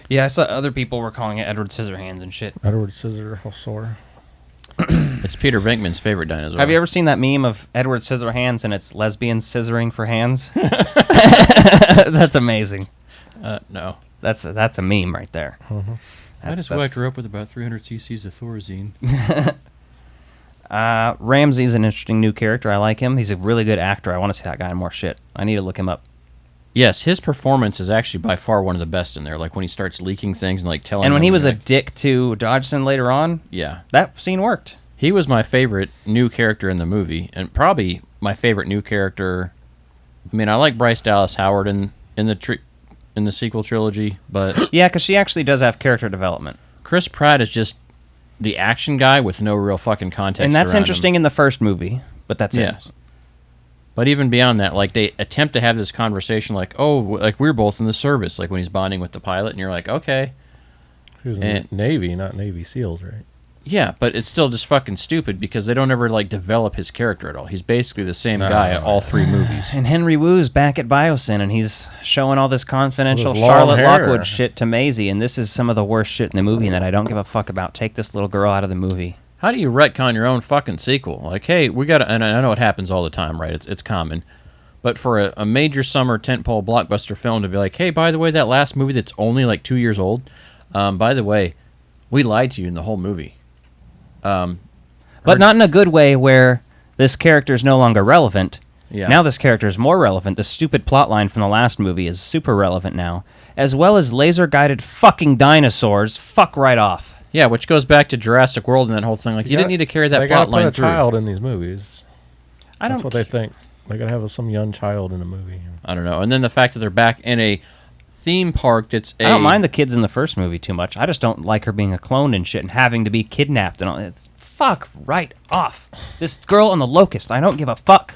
S14: Yeah, I saw other people were calling it Edward Scissorhands and shit.
S11: Edward Scissorhands.
S15: It's Peter Venkman's favorite dinosaur.
S14: Have you ever seen that meme of Edward Scissorhands and it's lesbians scissoring for hands? That's amazing.
S15: No.
S14: That's a meme right there.
S15: That is why I grew up with about 300 cc's of Thorazine.
S14: Ramsey's an interesting new character. I like him. He's a really good actor. I want to see that guy in more shit. I need to look him up.
S15: Yes, his performance is actually by far one of the best in there. Like when he starts leaking things and like telling.
S14: And when
S15: them
S14: he was a
S15: like,
S14: dick to Dodgson later on,
S15: yeah,
S14: that scene worked.
S15: He was my favorite new character in the movie, and probably my favorite new character. I mean, I like Bryce Dallas Howard in the sequel trilogy, but
S14: yeah, because she actually does have character development.
S15: Chris Pratt is just the action guy with no real fucking context.
S14: And that's
S15: around
S14: interesting
S15: him.
S14: in the first movie, but that's it.
S15: But even beyond that, like they attempt to have this conversation, like, oh, like we're both in the service, like when he's bonding with the pilot, and you're like, okay.
S11: He was in the Navy, not Navy SEALs, right?
S15: Yeah, but it's still just fucking stupid because they don't ever like develop his character at all. He's basically the same guy at all 3 movies.
S14: And Henry Wu's back at Biosyn, and he's showing all this confidential
S11: With his long
S14: Charlotte
S11: hair.
S14: Lockwood shit to Maisie, and this is some of the worst shit in the movie, and that I don't give a fuck about. Take this little girl out of the movie.
S15: How do you retcon your own fucking sequel? Like, hey, we got to, and I know it happens all the time, right? It's common. But for a major summer tentpole blockbuster film to be like, hey, by the way, that last movie that's only like 2 years old, by the way, we lied to you in the whole movie.
S14: But not in a good way where this character is no longer relevant.
S15: Yeah.
S14: Now this character is more relevant. The stupid plotline from the last movie is super relevant now. As well as laser-guided fucking dinosaurs. Fuck right off.
S15: Yeah, which goes back to Jurassic World and that whole thing. Like, you didn't need to carry that
S11: they
S15: plot
S11: gotta
S15: line
S11: put a
S15: through.
S11: child in these movies.
S14: That's
S11: what they think. They gotta have some young child in a movie.
S15: I don't know. And then the fact that they're back in a theme park that's
S14: I don't mind the kids in the first movie too much. I just don't like her being a clone and shit and having to be kidnapped and all. It's fuck right off. This girl on the Locust, I don't give a fuck.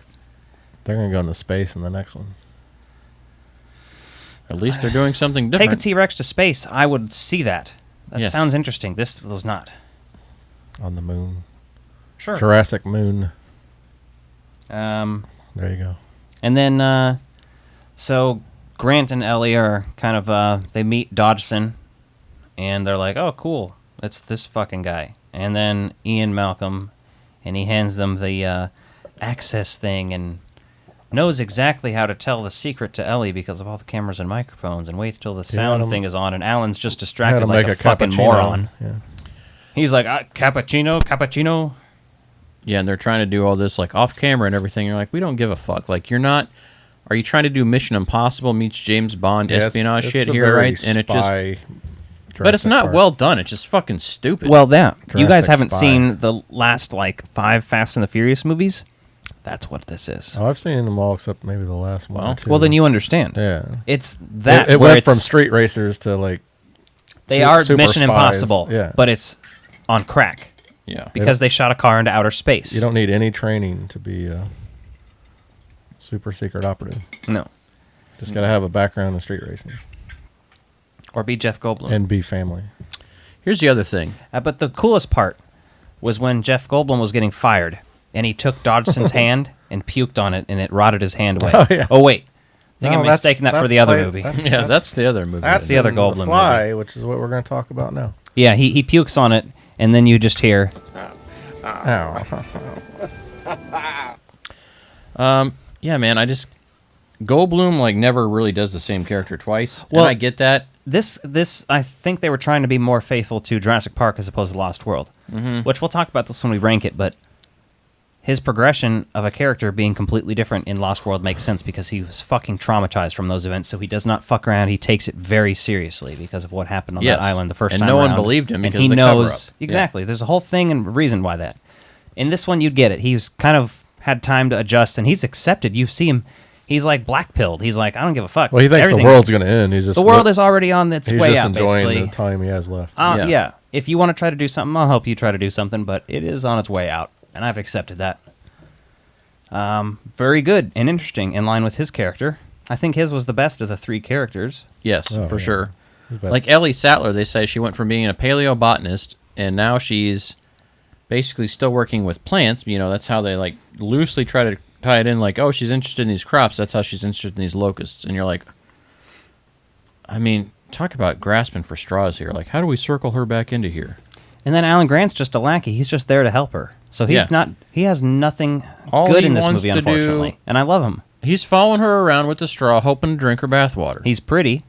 S11: They're going to go into space in the next one.
S15: At least they're doing something different.
S14: Take a T-Rex to space. I would see that. That
S15: Yes.
S14: sounds interesting. This was not.
S11: On the moon.
S14: Sure.
S11: Jurassic Moon.
S14: There
S11: you go.
S14: And then, so Grant and Ellie are kind of, they meet Dodgson, and they're like, oh, cool, it's this fucking guy. And then Ian Malcolm, and he hands them the access thing and knows exactly how to tell the secret to Ellie because of all the cameras and microphones, and waits till the sound thing is on, and Alan's just distracted like a fucking moron.
S11: Yeah.
S14: He's like, cappuccino.
S15: Yeah, and they're trying to do all this like off camera and everything. You're like, we don't give a fuck. Like, you're not. Are you trying to do Mission Impossible meets James Bond espionage shit here, right? And it just. But it's not well done. It's just fucking stupid.
S14: Well, you guys haven't seen the last like 5 Fast and the Furious movies. That's what this is.
S11: Oh, I've seen them all except maybe the last one or two.
S14: Well, then you understand.
S11: Yeah.
S14: It's that.
S11: It went from street racers to like.
S14: They are
S11: super
S14: Mission
S11: spies.
S14: Impossible,
S11: Yeah.
S14: but it's on crack.
S15: Yeah.
S14: Because they shot a car into outer space.
S11: You don't need any training to be a super secret operative.
S14: No.
S11: Just got to have a background in street racing.
S14: Or be Jeff Goldblum.
S11: And be family.
S15: Here's the other thing.
S14: But the coolest part was when Jeff Goldblum was getting fired, and he took Dodgson's hand and puked on it, and it rotted his hand away.
S11: Oh, yeah.
S14: Oh wait. I think I'm mistaking that for the other movie.
S15: That's the other movie.
S14: That's the other Goldblum
S11: The Fly,
S14: movie.
S11: which is what we're going to talk about now.
S14: Yeah, he pukes on it, and then you just hear...
S15: Yeah, man, I just... Goldblum, like, never really does the same character twice.
S14: Well,
S15: and I get that.
S14: This, I think they were trying to be more faithful to Jurassic Park as opposed to Lost World.
S15: Mhm.
S14: Which we'll talk about this when we rank it, but his progression of a character being completely different in Lost World makes sense because he was fucking traumatized from those events, so he does not fuck around. He takes it very seriously because of what happened on that island the first
S15: and
S14: time
S15: no
S14: around.
S15: one believed him
S14: And
S15: because
S14: he
S15: of the
S14: knows
S15: cover-up.
S14: exactly. There's a whole thing and reason why that. In this one, you'd get it. He's kind of had time to adjust, and he's accepted. You see him. He's like black-pilled. He's like, I don't give a fuck.
S11: Well, he thinks
S14: Everything.
S11: the world's going to end. He's just
S14: the world is already on its way
S11: He's just
S14: out,
S11: enjoying
S14: basically.
S11: the time he has left.
S14: Yeah. If you want to try to do something, I'll help you try to do something, but it is on its way out, and I've accepted that. Very good and interesting, in line with his character. I think his was the best of the 3 characters.
S15: Yes, for sure. Like Ellie Sattler, they say she went from being a paleobotanist, and now she's basically still working with plants. You know, that's how they like loosely try to tie it in. Like, oh, she's interested in these crops. That's how she's interested in these locusts. And you're like, I mean, talk about grasping for straws here. Like, how do we circle her back into here?
S14: And then Alan Grant's just a lackey. He's just there to help her. So he's not. He has nothing
S15: All
S14: good
S15: he
S14: in this
S15: wants
S14: movie,
S15: to
S14: unfortunately.
S15: do-
S14: And I love him.
S15: He's following her around with the straw, hoping to drink her bathwater.
S14: He's pretty.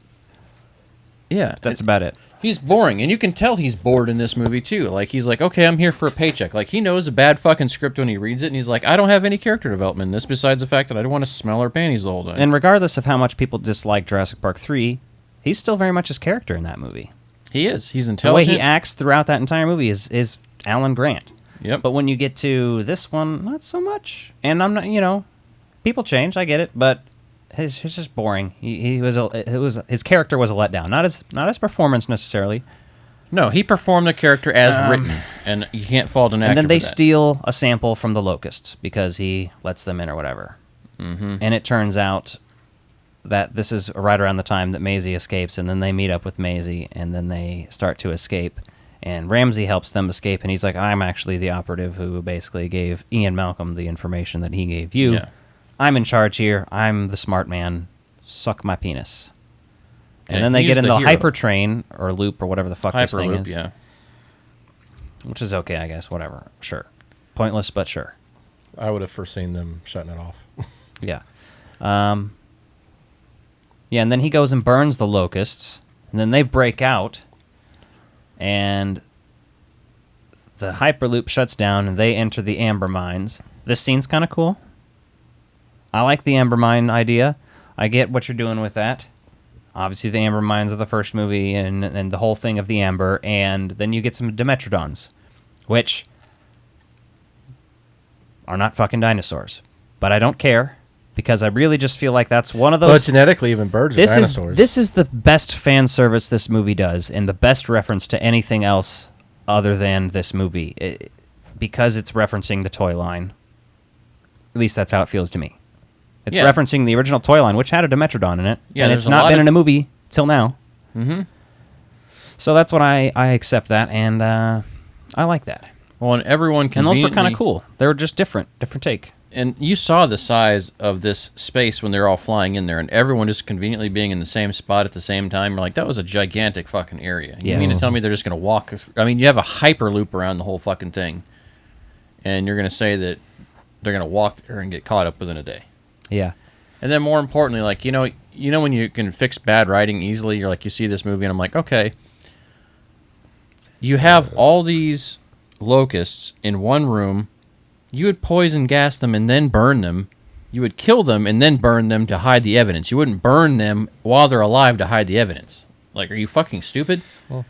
S15: Yeah,
S14: That's about it.
S15: He's boring, and you can tell he's bored in this movie too. Like, he's like, okay, I'm here for a paycheck. Like, he knows a bad fucking script when he reads it, and he's like, I don't have any character development in this besides the fact that I don't want to smell her panties the whole time.
S14: And regardless of how much people dislike Jurassic Park 3, he's still very much his character in that movie.
S15: He is. He's
S14: The
S15: intelligent.
S14: way he acts throughout that entire movie is Alan Grant.
S15: Yep.
S14: But when you get to this one, not so much. And I'm not, people change, I get it, but he's just boring. His character was a letdown, not his performance necessarily.
S15: No, he performed the character as written, and you can't fault an actor.
S14: And then they
S15: for that.
S14: steal a sample from the Locusts because he lets them in or whatever.
S15: Mm-hmm.
S14: And it turns out that this is right around the time that Maisie escapes, and then they meet up with Maisie, and then they start to escape. And Ramsey helps them escape, and he's like, I'm actually the operative who basically gave Ian Malcolm the information that he gave you.
S15: Yeah.
S14: I'm in charge here. I'm the smart man. Suck my penis. And
S15: Yeah,
S14: then they
S15: he's
S14: get in
S15: the
S14: the
S15: hero.
S14: hyper train, or loop, or whatever the fuck this thing
S15: Hyperloop,
S14: is.
S15: yeah.
S14: Which is okay, I guess. Whatever. Sure. Pointless, but sure.
S11: I would have foreseen them shutting it off.
S14: Yeah. Yeah, and then he goes and burns the locusts, and then they break out, and the Hyperloop shuts down, and they enter the amber mines. This scene's kind of cool. I like the amber mine idea. I get what you're doing with that. Obviously, the amber mines of the first movie, and the whole thing of the amber, and then you get some Dimetrodons, which are not fucking dinosaurs. But I don't care. because I really just feel like that's one of those.
S11: Well, genetically, even birds are dinosaurs.
S14: This is the best fan service this movie does, and the best reference to anything else other than this movie, because it's referencing the toy line. At least that's how it feels to me. It's referencing the original toy line, which had a Dimetrodon in it, and it's not been in a movie till now.
S15: Mm-hmm.
S14: So that's what I accept that, and I like that.
S15: Well, and everyone
S14: and those were kind of cool. They were just different take.
S15: And you saw the size of this space when they're all flying in there, and everyone just conveniently being in the same spot at the same time. You're like, that was a gigantic fucking area. You mean to tell me they're just going to walk? I mean, you have a hyperloop around the whole fucking thing, and you're going to say that they're going to walk there and get caught up within a day.
S14: Yeah.
S15: And then more importantly, like, you know when you can fix bad writing easily, you're like, you see this movie, and I'm like, okay, you have all these locusts in one room. You would poison gas them and then burn them. You would kill them and then burn them to hide the evidence. You wouldn't burn them while they're alive to hide the evidence. Like, are you fucking stupid?
S14: Well,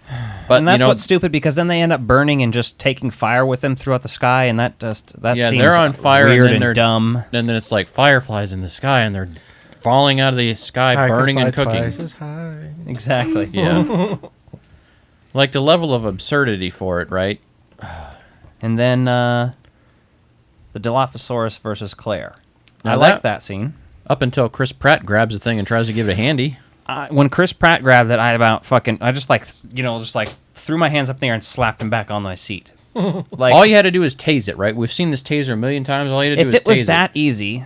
S14: and that's what's stupid, because then they end up burning and just taking fire with them throughout the sky, and that seems
S15: they're on fire
S14: weird
S15: and
S14: and dumb.
S15: And then it's like fireflies in the sky, and they're falling out of the sky, burning and cooking.
S11: Twice as high.
S14: Exactly.
S15: Yeah. Like the level of absurdity for it, right?
S14: And then the Dilophosaurus versus Claire.
S15: Now
S14: I like that scene.
S15: Up until Chris Pratt grabs the thing and tries to give it a handy.
S14: When Chris Pratt grabbed it, I just threw my hands up in the air and slapped him back on my seat. Like,
S15: all you had to do is tase it, right? We've seen this taser a million times. All you had to do is tase it.
S14: If it was that easy,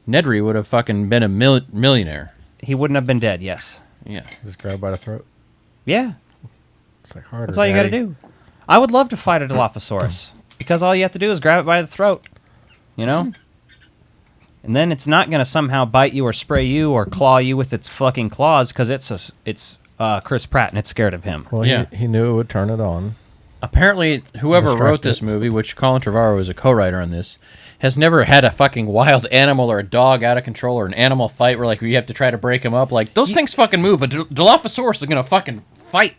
S15: Nedry would have fucking been a millionaire.
S14: He wouldn't have been dead, yes.
S15: Yeah.
S11: Just grab by the throat.
S14: Yeah.
S11: It's like harder.
S14: That's all you got to do. I would love to fight a Dilophosaurus, because all you have to do is grab it by the throat, you know? And then it's not going to somehow bite you or spray you or claw you with its fucking claws, because it's Chris Pratt and it's scared of him.
S11: Well, he knew it would turn it on.
S15: Apparently, whoever wrote this movie, which Colin Trevorrow is a co-writer on this, has never had a fucking wild animal or a dog out of control or an animal fight where like you have to try to break them up. Like, those things fucking move. A Dilophosaurus is going to fucking fight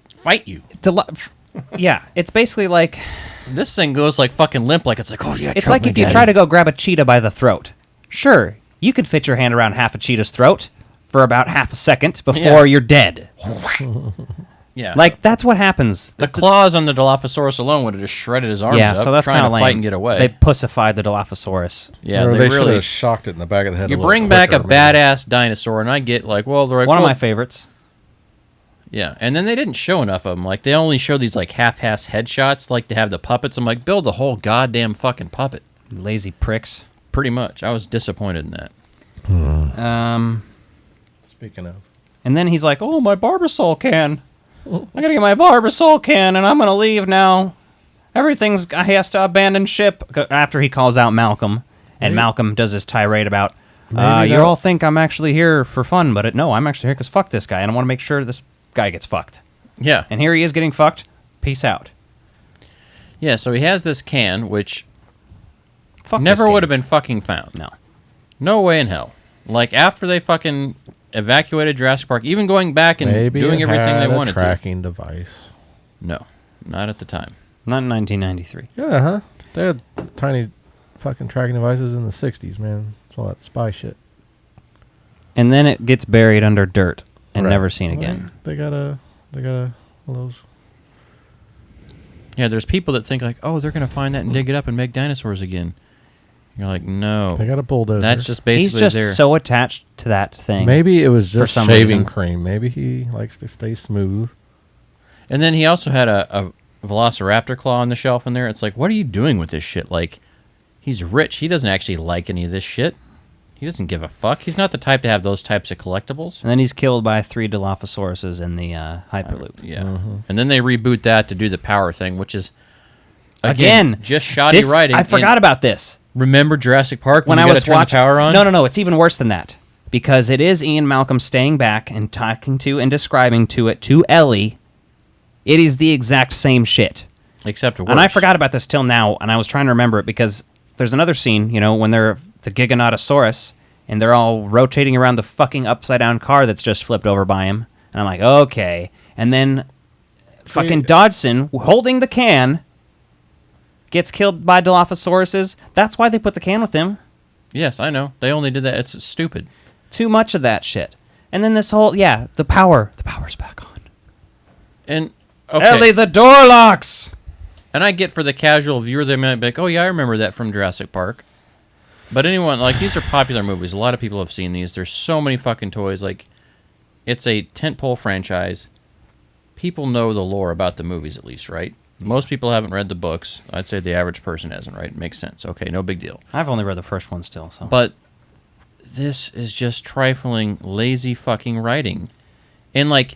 S15: you.
S14: Yeah, it's basically like...
S15: This thing goes like fucking limp, like it's like, oh yeah,
S14: it's like if you try to go grab a cheetah by the throat. Sure, you could fit your hand around half a cheetah's throat for about half a second before you're dead.
S15: Yeah.
S14: Like, that's what happens.
S15: The claws on the Dilophosaurus alone would have just shredded his arms up,
S14: so that's
S15: trying
S14: kind
S15: to
S14: of lame.
S15: fight and get away.
S14: They pussified the Dilophosaurus.
S15: Yeah,
S11: they should
S15: really
S11: have shocked it in the back of the head.
S15: You bring back a badass dinosaur, and I get like, well, they're like,
S14: one of my favorites.
S15: Yeah, and then they didn't show enough of them. Like, they only showed these like half-ass headshots, like to have the puppets. I'm like, build the whole goddamn fucking puppet.
S14: Lazy pricks.
S15: Pretty much. I was disappointed in that.
S11: Speaking of.
S14: And then he's like, oh, my Barbasol can. I gotta get my Barbasol can, and I'm gonna leave now. He has to abandon ship. After he calls out Malcolm, and Malcolm does his tirade about, you all think I'm actually here for fun, but no, I'm actually here because fuck this guy, and I want to make sure this guy gets fucked.
S15: Yeah.
S14: And here he is getting fucked. Peace out.
S15: Yeah, so he has this can, which never would have been fucking found.
S14: No.
S15: No way in hell. Like, after they fucking evacuated Jurassic Park, even going back and doing everything they wanted to.
S11: Tracking device.
S15: No, not at the time.
S14: Not in 1993.
S11: Yeah, huh? They had tiny fucking tracking devices in the 60s, man. It's all that spy shit.
S14: And then it gets buried under dirt and never seen again.
S11: They got one of those.
S15: Yeah, there's people that think like, oh, they're going to find that and dig it up and make dinosaurs again. You're like, no.
S11: They got a bulldozer.
S15: That's just basically
S14: He's just so attached to that thing.
S11: Maybe it was just shaving
S14: reason.
S11: cream. Maybe he likes to stay smooth.
S15: And then he also had a Velociraptor claw on the shelf in there. It's like, what are you doing with this shit? Like, he's rich. He doesn't actually like any of this shit. He doesn't give a fuck. He's not the type to have those types of collectibles.
S14: And then he's killed by 3 Dilophosauruses in the Hyperloop.
S15: Yeah. Mm-hmm. And then they reboot that to do the power thing, which is, again just shoddy writing.
S14: I forgot about this.
S15: Remember Jurassic Park
S14: when I was watching
S15: power on?
S14: No. It's even worse than that. Because it is Ian Malcolm staying back and talking to and describing to Ellie. It is the exact same shit.
S15: Except worse.
S14: And I forgot about this till now, and I was trying to remember it because there's another scene, when they're the Giganotosaurus, and they're all rotating around the fucking upside-down car that's just flipped over by him. And I'm like, okay. And then fucking Dodgson, holding the can, gets killed by Dilophosauruses. That's why they put the can with him.
S15: Yes, I know. They only did that. It's stupid.
S14: Too much of that shit. And then this whole, the power's back on.
S15: And, okay.
S14: Ellie, the door locks!
S15: And I get for the casual viewer, they might be like, oh yeah, I remember that from Jurassic Park. But anyone, like, these are popular movies. A lot of people have seen these. There's so many fucking toys. Like, it's a tentpole franchise. People know the lore about the movies, at least, right? Most people haven't read the books. I'd say the average person hasn't, right? It makes sense. Okay, no big deal.
S14: I've only read the first one still, so.
S15: But this is just trifling, lazy fucking writing. And, like,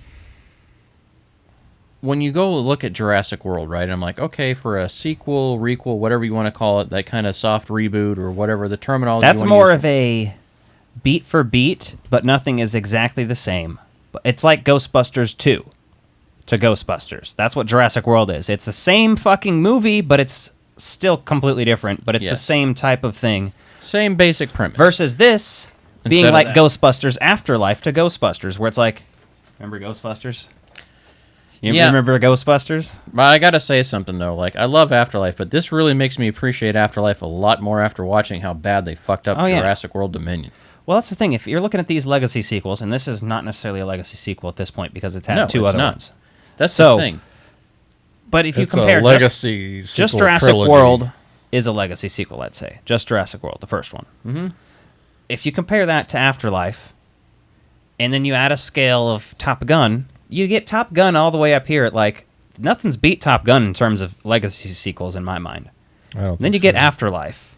S15: when you go look at Jurassic World, right, I'm like, okay, for a sequel, requel, whatever you want to call it, that kind of soft reboot or whatever the terminology.
S14: That's more of a beat for beat, but nothing is exactly the same. It's like Ghostbusters 2 to Ghostbusters. That's what Jurassic World is. It's the same fucking movie, but it's still completely different, but it's the same type of thing.
S15: Same basic premise.
S14: Versus this being
S15: Instead
S14: like
S15: of
S14: Ghostbusters Afterlife to Ghostbusters, where it's like, remember Ghostbusters? You remember Ghostbusters?
S15: But I gotta say something, though. Like, I love Afterlife, but this really makes me appreciate Afterlife a lot more after watching how bad they fucked up Jurassic World Dominion.
S14: Well, that's the thing. If you're looking at these legacy sequels, and this is not necessarily a legacy sequel at this point because it's had two other ones.
S15: That's the thing.
S14: But if you
S11: It's
S14: compare
S11: a legacy
S14: just Jurassic
S11: trilogy.
S14: World is a legacy sequel, let's say. Just Jurassic World, the first one.
S15: Mm-hmm.
S14: If you compare that to Afterlife, and then you add a scale of Top Gun, you get Top Gun all the way up here at, like, nothing's beat Top Gun in terms of legacy sequels in my mind. Then you get Afterlife.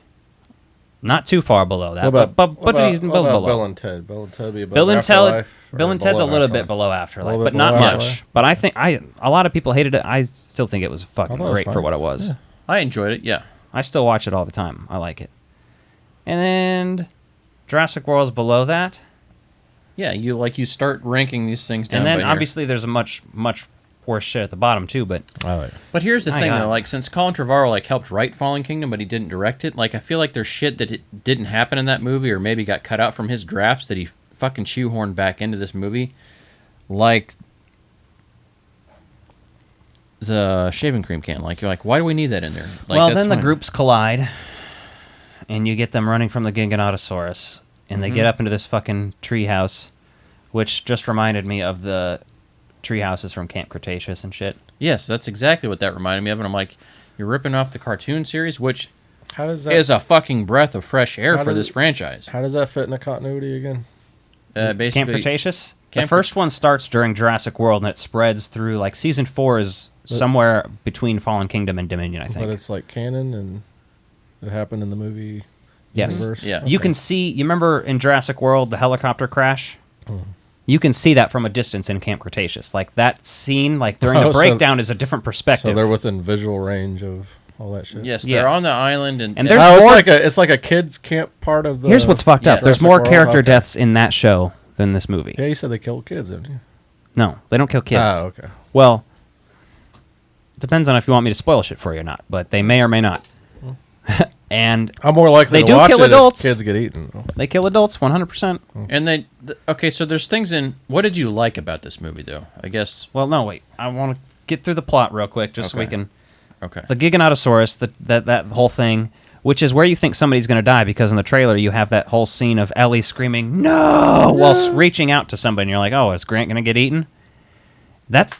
S14: Not too far below that,
S11: what about
S14: below.
S11: Bill and Ted? Bill and Ted be above
S14: Bill and
S11: Afterlife?
S14: Bill and Ted's a little bit below Afterlife, but not much. But I think a lot of people hated it. I still think it was fucking great for what it was.
S11: Yeah.
S15: I enjoyed it, yeah.
S14: I still watch it all the time. I like it. And then Jurassic World's below that.
S15: Yeah, you start ranking these things down.
S14: And then
S15: by here.
S14: obviously there's a much worse shit at the bottom too. But
S15: But here's the thing though, like, since Colin Trevorrow helped write Fallen Kingdom, but he didn't direct it, like, I feel like there's shit that didn't happen in that movie, or maybe got cut out from his drafts that he fucking shoehorned back into this movie, like the shaving cream can. Like, you're like, why do we need that in there? Like,
S14: well, then the groups collide, and you get them running from the Giganotosaurus, and they get up into this fucking treehouse, which just reminded me of the tree houses from Camp Cretaceous and shit.
S15: Yes, that's exactly what that reminded me of, and I'm like, you're ripping off the cartoon series, which
S11: is
S15: a fucking breath of fresh air for this franchise.
S11: How does that fit in the continuity again?
S15: Basically,
S14: Camp Cretaceous? The first one starts during Jurassic World, and it spreads through, like, Season 4 is somewhere between Fallen Kingdom and Dominion, I think.
S11: But it's like canon, and it happened in the movie
S14: Yes.
S11: universe?
S14: Yeah. Okay. You can see, you remember in Jurassic World, the helicopter crash? You can see that from a distance in Camp Cretaceous. Like, that scene, like, during the breakdown is a different perspective.
S11: So they're within visual range of all that shit?
S15: Yes, they're on the island. And
S14: there's more...
S11: it's like a kid's camp part of the...
S14: Here's what's fucked up. There's more character deaths in that show than this movie.
S11: Yeah, you said they killed kids, didn't you?
S14: No, they don't kill kids.
S11: Oh, okay.
S14: Well, depends on if you want me to spoil shit for you or not, but they may or may not. And
S11: I'm more likely to watch
S14: kill
S11: it
S14: adults.
S11: if kids get eaten.
S14: They kill adults 100%.
S15: And okay, so there's things in... What did you like about this movie, though? I guess...
S14: Well, no, wait. I want to get through the plot real quick, just so we can...
S15: Okay.
S14: The Giganotosaurus, that whole thing, which is where you think somebody's going to die, because in the trailer you have that whole scene of Ellie screaming, "No!" while reaching out to somebody, and you're like, oh, is Grant going to get eaten? That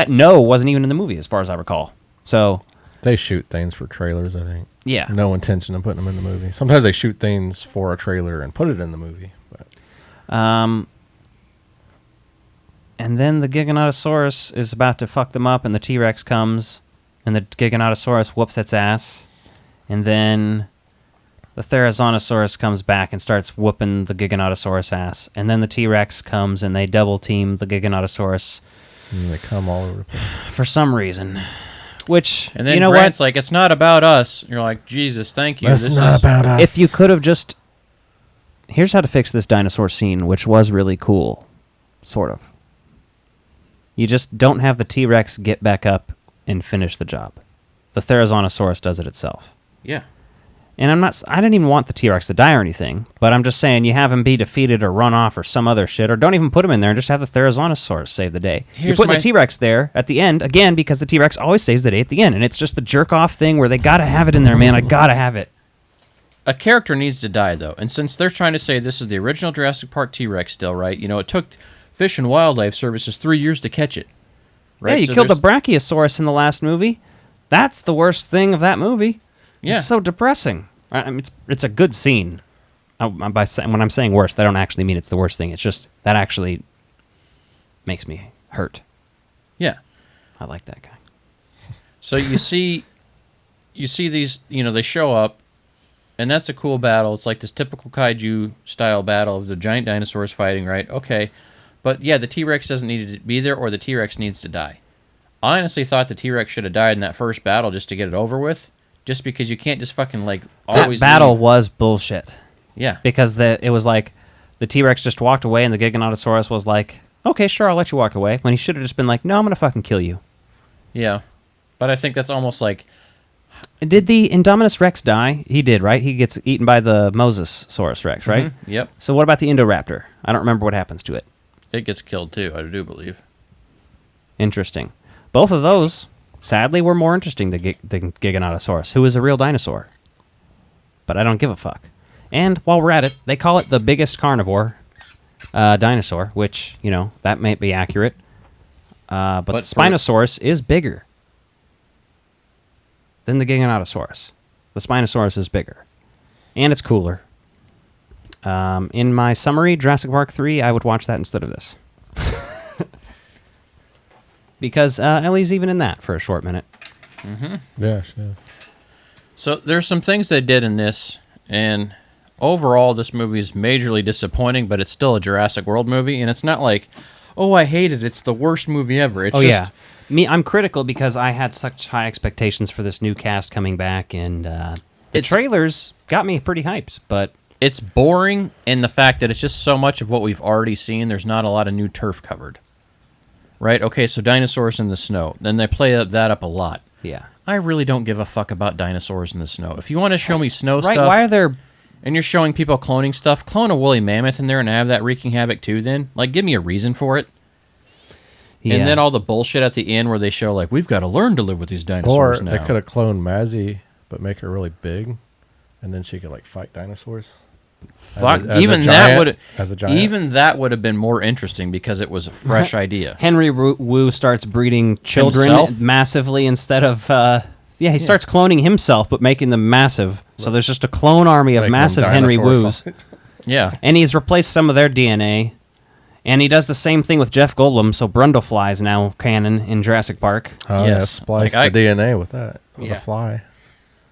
S14: no wasn't even in the movie, as far as I recall. So...
S11: They shoot things for trailers, I think.
S14: Yeah.
S11: No intention of putting them in the movie. Sometimes they shoot things for a trailer and put it in the movie. But.
S14: And then the Giganotosaurus is about to fuck them up, and the T-Rex comes, and the Giganotosaurus whoops its ass, and then the Therizinosaurus comes back and starts whooping the Giganotosaurus ass, and then the T-Rex comes, and they double-team the Giganotosaurus.
S11: And they come all over the place.
S14: For some reason. Which,
S15: and then
S14: you know
S15: Grant's
S14: what?
S15: like, it's not about us. You're like, Jesus, thank you.
S11: It's not about us.
S14: If you could have just... Here's how to fix this dinosaur scene, which was really cool. Sort of. You just don't have the T-Rex get back up and finish the job. The Therizinosaurus does it itself.
S15: Yeah.
S14: And I didn't even want the T-Rex to die or anything, but I'm just saying you have him be defeated or run off or some other shit, or don't even put him in there and just have the Therizinosaurus save the day. You put the T-Rex there at the end, again, because the T-Rex always saves the day at the end, and it's just the jerk-off thing where they gotta have it in there, man. I gotta have it.
S15: a character needs to die, though. And since they're trying to say this is the original Jurassic Park T-Rex still, right? You know, it took Fish and Wildlife Services 3 years to catch it. Right?
S14: Yeah, you killed the Brachiosaurus in the last movie. That's the worst thing of that movie.
S15: Yeah.
S14: It's so depressing. I mean, it's a good scene. When I'm saying worst, I don't actually mean it's the worst thing. It's just that actually makes me hurt.
S15: Yeah.
S14: I like that guy.
S15: So you see these, you know, they show up, and that's a cool battle. It's like this typical kaiju style battle of the giant dinosaurs fighting, right? Okay. But yeah, the T-Rex doesn't need to be there, or the T-Rex needs to die. I honestly thought the T-Rex should have died in that first battle just to get it over with, just because you can't just fucking like always.
S14: That battle was bullshit.
S15: Yeah.
S14: Because it was like the T-Rex just walked away, and the Giganotosaurus was like, okay, sure, I'll let you walk away. When he should have just been like, no, I'm going to fucking kill you.
S15: Yeah. But I think that's almost like...
S14: Did the Indominus Rex die? He did, right? He gets eaten by the Mosasaurus Rex, right?
S15: Mm-hmm. Yep.
S14: So what about the Indoraptor? I don't remember what happens to it.
S15: It gets killed too, I do believe.
S14: Interesting. Both of those, sadly, were more interesting than Giganotosaurus, who is a real dinosaur. But I don't give a fuck. And while we're at it, they call it the biggest carnivore dinosaur, which, you know, that may be accurate. But the Spinosaurus is bigger than the Giganotosaurus. The Spinosaurus is bigger. And it's cooler. In my summary, Jurassic Park 3, I would watch that instead of this. Because Ellie's even in that for a short minute.
S15: Mm-hmm.
S11: Yeah, sure.
S15: So there's some things they did in this, and overall this movie is majorly disappointing, but it's still a Jurassic World movie, and it's not like, oh, I hate it, it's the worst movie ever. It's
S14: yeah. I'm critical because I had such high expectations for this new cast coming back, and the trailers got me pretty hyped, but...
S15: It's boring, and the fact that it's just so much of what we've already seen, there's not a lot of new turf covered. Right? Okay, so dinosaurs in the snow. Then they play that up a lot.
S14: Yeah.
S15: I really don't give a fuck about dinosaurs in the snow. If you want to show me snow
S14: right,
S15: stuff...
S14: why are there...
S15: And you're showing people cloning stuff, clone a woolly mammoth in there and have that wreaking havoc too then. Like, give me a reason for it. Yeah. And then all the bullshit at the end where they show, like, we've got to learn to live with these dinosaurs now.
S11: Or they could have cloned Mazzy, but make her really big, and then she could, like, fight dinosaurs.
S15: Fuck, even that would have been more interesting because it was a fresh idea.
S14: Henry Wu starts breeding children massively instead of he starts cloning himself but making them massive. So there's just a clone army of massive Henry Wus.
S15: Yeah.
S14: And he's replaced some of their DNA. And he does the same thing with Jeff Goldblum, so Brundlefly is now canon in Jurassic Park.
S11: Oh, yes. Yeah, splice the DNA with that, with a fly.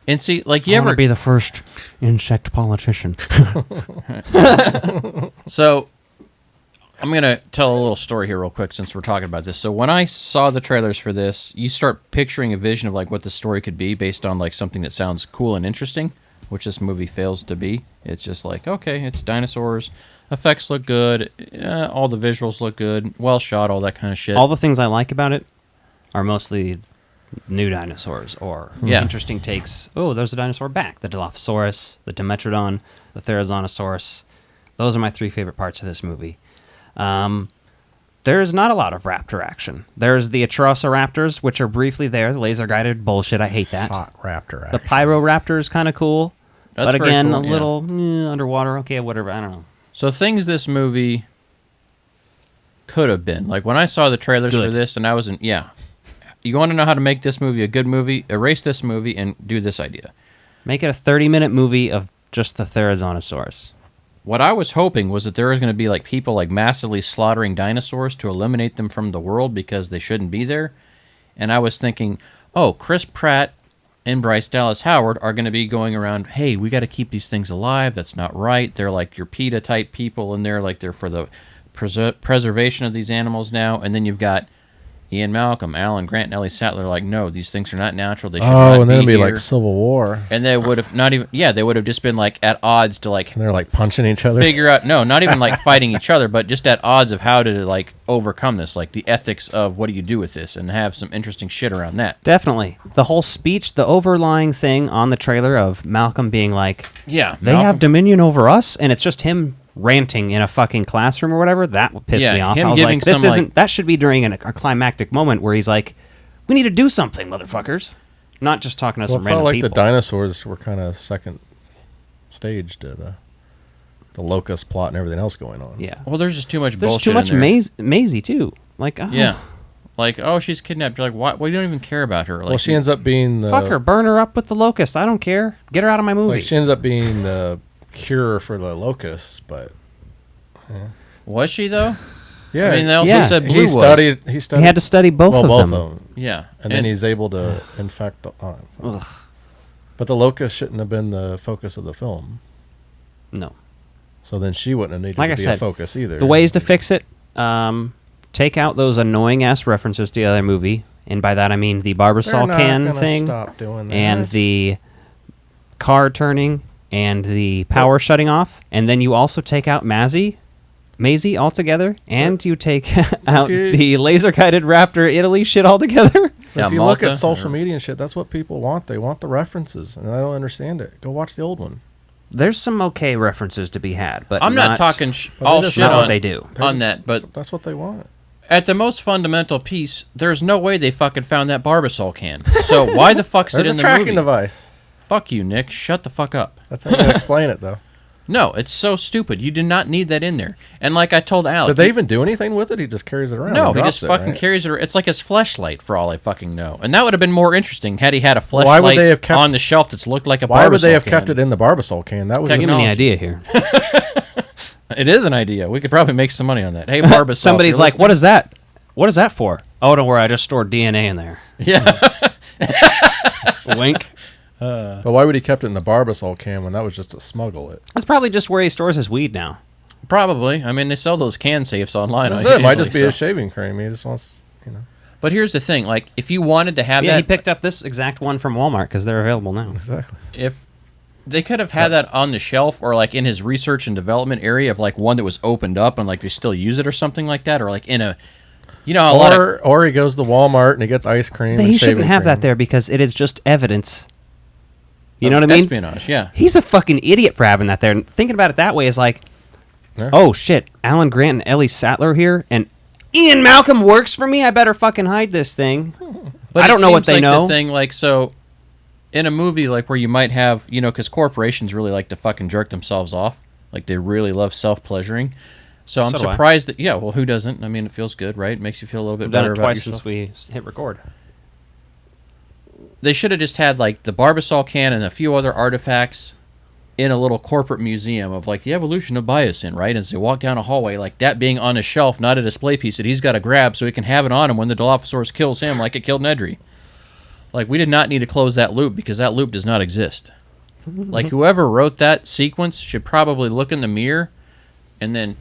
S15: And see, like,
S14: I want to be the first insect politician.
S15: So, I'm going to tell a little story here real quick since we're talking about this. So, when I saw the trailers for this, you start picturing a vision of, like, what the story could be based on, like, something that sounds cool and interesting, which this movie fails to be. It's just like, okay, it's dinosaurs, effects look good, all the visuals look good, well shot, all that kind of shit.
S14: All the things I like about it are mostly... new dinosaurs or interesting takes. Oh, there's a dinosaur back. The Dilophosaurus, the Dimetrodon, the Therizinosaurus. Those are my three favorite parts of this movie. There's not a lot of raptor action. There's the Atrociraptors, which are briefly there. The laser-guided bullshit. I hate that.
S11: Hot raptor action.
S14: The Pyroraptor is kind of cool.
S15: That's
S14: but again,
S15: cool,
S14: a little underwater. Okay, whatever. I don't know.
S15: So things this movie could have been. Like when I saw the trailers for this and I was in... Yeah. You want to know how to make this movie a good movie? Erase this movie and do this idea.
S14: Make it a 30-minute movie of just the Therizinosaurus.
S15: What I was hoping was that there was going to be like people like massively slaughtering dinosaurs to eliminate them from the world because they shouldn't be there. And I was thinking, oh, Chris Pratt and Bryce Dallas Howard are going to be going around, hey, we got to keep these things alive. That's not right. They're like your PETA-type people, and they're like they're for the preservation of these animals now. And then you've got Ian Malcolm, Alan Grant, and Ellie Sattler like, no, these things are not natural. They should not be
S11: and then it'd be
S15: here.
S11: like Civil War.
S15: And they would have not even, they would have just been like at odds to like.
S11: And they're like punching each other.
S15: Figure out, no, not even like fighting each other, but just at odds of how to like overcome this, like the ethics of what do you do with this, and have some interesting shit around that.
S14: Definitely. The whole speech, the overlying thing on the trailer of Malcolm being like, they have dominion over us, and it's just him ranting in a fucking classroom or whatever, that pissed me off. I was like, this isn't, that should be during a climactic moment where he's like, we need to do something, motherfuckers. Not just talking to some random people.
S11: It felt like the dinosaurs were kind of second staged the locust plot and everything else going on.
S14: Yeah.
S15: Well, there's just too much
S14: There's
S15: bullshit
S14: too much
S15: in there.
S14: Maisie too. Like, oh.
S15: Yeah. Like, oh, she's kidnapped. You're like, what? Well, you don't even care about her. Like,
S11: Well, she ends up being the...
S14: Fuck her, burn her up with the locust. I don't care. Get her out of my movie.
S11: Like, she ends up being the cure for the locusts, but... Yeah.
S15: Was she, though?
S11: Yeah.
S15: I mean, they also said Blue
S11: He studied...
S14: He had to study both of them.
S15: Yeah.
S11: And then he's able to infect... But the locust shouldn't have been the focus of the film.
S14: No.
S11: So then she wouldn't have needed
S14: Like
S11: to
S14: I
S11: be
S14: said,
S11: a focus either.
S14: The ways to fix it, take out those annoying-ass references to the other movie. And by that I mean the Barbasol can thing.
S11: Stop doing that.
S14: And the car turning and the power shutting off. And then you also take out Maisie altogether. And you take out the laser-guided Raptor Italy shit altogether.
S11: If you look at social media and shit, that's what people want. They want the references, and I don't understand it. Go watch the old one.
S14: There's some okay references to be had, but
S15: I'm not talking all shit on
S14: what they do
S15: on that, but
S11: that's what they want.
S15: At the most fundamental piece, there's no way they fucking found that Barbasol can. So why the fuck's it in the movie?
S11: There's a tracking device.
S15: Fuck you, Nick. Shut the fuck up.
S11: That's how you explain it, though.
S15: No, it's so stupid. You did not need that in there. And like I told Al,
S11: did they even do anything with it? He just carries it around.
S15: No, he just fucking carries it. It's like his fleshlight, for all I fucking know. And that would have been more interesting had he had a fleshlight on the shelf that's looked like a Barbasol can.
S11: Why would they have kept it in the Barbasol can? That was
S14: give me an idea here.
S15: It is an idea. We could probably make some money on that. Hey, Barbasol.
S14: Somebody's like, what is that? What is that for? Oh, don't worry. I just stored DNA in there.
S15: Yeah.
S14: Wink.
S11: But why would he kept it in the Barbasol can when that was just to smuggle it?
S14: That's probably just where he stores his weed now.
S15: Probably. I mean, they sell those can safes online.
S11: It might just be a shaving cream. He just wants,
S15: But here's the thing: like, if you wanted to have
S14: that,
S15: that,
S14: he picked up this exact one from Walmart because they're available now.
S11: Exactly.
S15: If they could have had that on the shelf, or like in his research and development area of like one that was opened up and like they still use it or something like that, or like in a,
S11: or he goes to Walmart and he gets ice cream.
S14: He shouldn't have that there because it is just evidence. You know what I mean?
S15: Espionage, yeah.
S14: He's a fucking idiot for having that there. And thinking about it that way is like, oh shit, Alan Grant and Ellie Sattler here, and Ian Malcolm works for me. I better fucking hide this thing.
S15: But
S14: I don't know what they know.
S15: The thing, like, so in a movie like where you might have, because corporations really like to fucking jerk themselves off, like they really love self-pleasuring. So I'm surprised that who doesn't? I mean, it feels good, right? It makes you feel a little bit better about yourself.
S14: We've done it twice since we hit record.
S15: They should have just had like the Barbasol can and a few other artifacts in a little corporate museum of like the evolution of biosin, right? As they walk down a hallway, like that being on a shelf, not a display piece that he's got to grab so he can have it on him when the Dilophosaurus kills him, like it killed Nedry. Like, we did not need to close that loop because that loop does not exist. Like, whoever wrote that sequence should probably look in the mirror and then...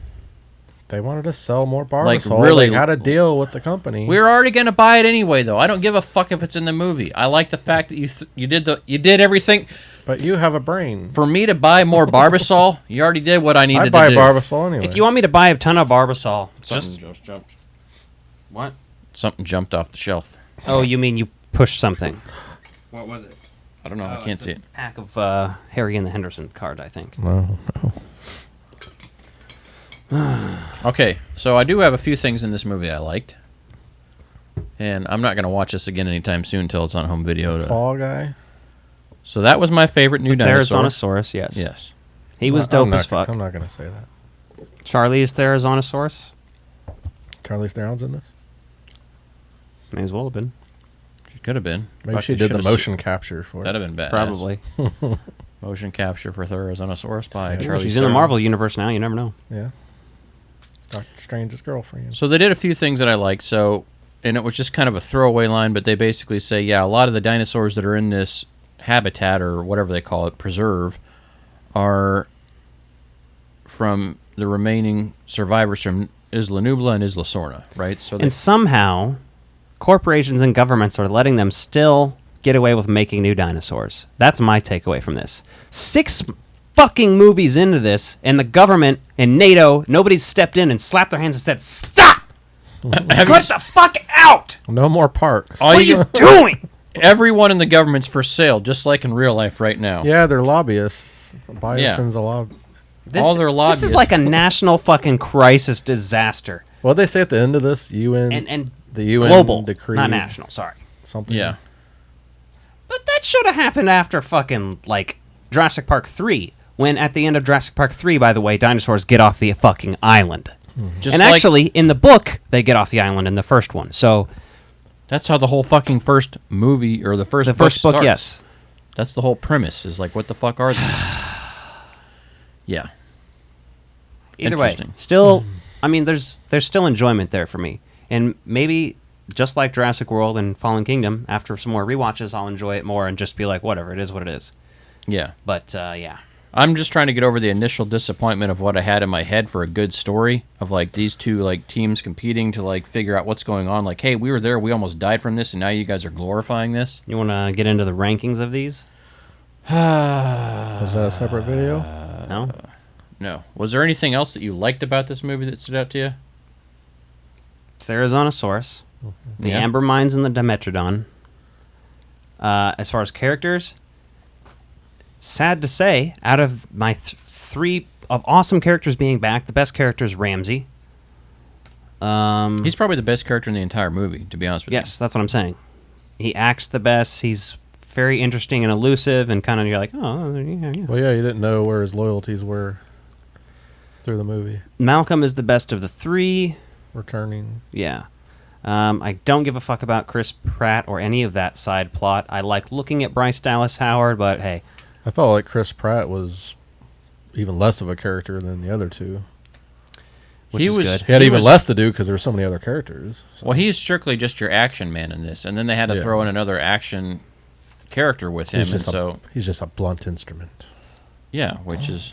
S11: They wanted to sell more Barbasol.
S15: Like, really,
S11: they had a deal with the company.
S15: We're already going to buy it anyway, though. I don't give a fuck if it's in the movie. I like the fact that you did everything.
S11: But you have a brain.
S15: For me to buy more Barbasol, you already did what I needed to do.
S11: I'd buy Barbasol anyway.
S14: If you want me to buy a ton of Barbasol,
S15: something just jumped.
S14: What?
S15: Something jumped off the shelf.
S14: Oh, you mean you pushed something?
S15: What was it? I don't know. I can't see it.
S14: Pack of Harry and the Henderson card, I think.
S11: No.
S15: Okay, so I do have a few things in this movie I liked. And I'm not going to watch this again anytime soon until it's on home video.
S11: Claw guy?
S15: So that was my favorite new dinosaur.
S14: Therizinosaurus, yes.
S15: Yes.
S14: He was dope as fuck.
S11: I'm not going to say that.
S14: Charlie's Therizinosaurus?
S11: Charlie's Theron's in this?
S14: May as well have been.
S15: She could have been.
S11: Maybe she did the motion capture for it.
S15: That'd have been badass.
S14: Probably.
S15: Motion capture for Therizinosaurus by Charlie.
S14: She's in the Marvel universe now. You never know.
S11: Yeah. It's Doctor Strange's girlfriend.
S15: So they did a few things that I liked. So, and it was just kind of a throwaway line, but they basically say, yeah, a lot of the dinosaurs that are in this habitat or whatever they call it, preserve, are from the remaining survivors from Isla Nubla and Isla Sorna, right? So
S14: and somehow, corporations and governments are letting them still get away with making new dinosaurs. That's my takeaway from this. 6 fucking movies into this, and the government and NATO, nobody's stepped in and slapped their hands and said, "Stop! Cut the fuck out!
S11: No more parks."
S14: What are you doing?
S15: Everyone in the government's for sale, just like in real life right now.
S11: Yeah, they're lobbyists. Biosyn's a lobby.
S15: All their lobbyists.
S14: This is like a national fucking crisis disaster.
S11: What they say at the end of this? UN
S14: and
S11: the UN
S14: global,
S11: decree,
S14: not national. Sorry,
S11: something.
S15: Yeah,
S14: but that should have happened after fucking like Jurassic Park 3, When at the end of Jurassic Park 3, by the way, dinosaurs get off the fucking island.
S15: Just
S14: and
S15: like-
S14: actually, in the book, they get off the island in the first one. So
S15: That's how the whole fucking first movie or the first book starts.
S14: yes.
S15: That's the whole premise. Is like, what the fuck are these? Yeah.
S14: Either way,
S15: Interesting.
S14: still, I mean, there's still enjoyment there for me, and maybe just like Jurassic World and Fallen Kingdom, after some more rewatches, I'll enjoy it more and just be like, whatever, it is what it is.
S15: Yeah.
S14: But yeah,
S15: I'm just trying to get over the initial disappointment of what I had in my head for a good story of like these two like teams competing to like figure out what's going on. Like, hey, we were there, we almost died from this, and now you guys are glorifying this.
S14: You want to get into the rankings of these?
S11: Was that a separate video?
S14: No.
S15: No. Was there anything else that you liked about this movie that stood out to you?
S14: Therizinosaurus, the Amber Mines, and the Dimetrodon. As far as characters, sad to say, out of my three of awesome characters being back, the best character is Ramsey.
S15: He's probably the best character in the entire movie, to be honest with you.
S14: Yes, that's what I'm saying. He acts the best. He's very interesting and elusive, and kind of you're like, oh, yeah.
S11: Well, yeah, you didn't know where his loyalties were through the movie.
S14: Malcolm is the best of the three.
S11: Returning.
S14: Yeah. I don't give a fuck about Chris Pratt or any of that side plot. I like looking at Bryce Dallas Howard, but hey.
S11: I felt like Chris Pratt was even less of a character than the other two.
S14: Which is good.
S11: He had even less to do because there's so many other characters. So.
S15: Well, he's strictly just your action man in this, and then they had to throw in another action character with him,
S11: he's just a blunt instrument.
S15: Yeah, which is.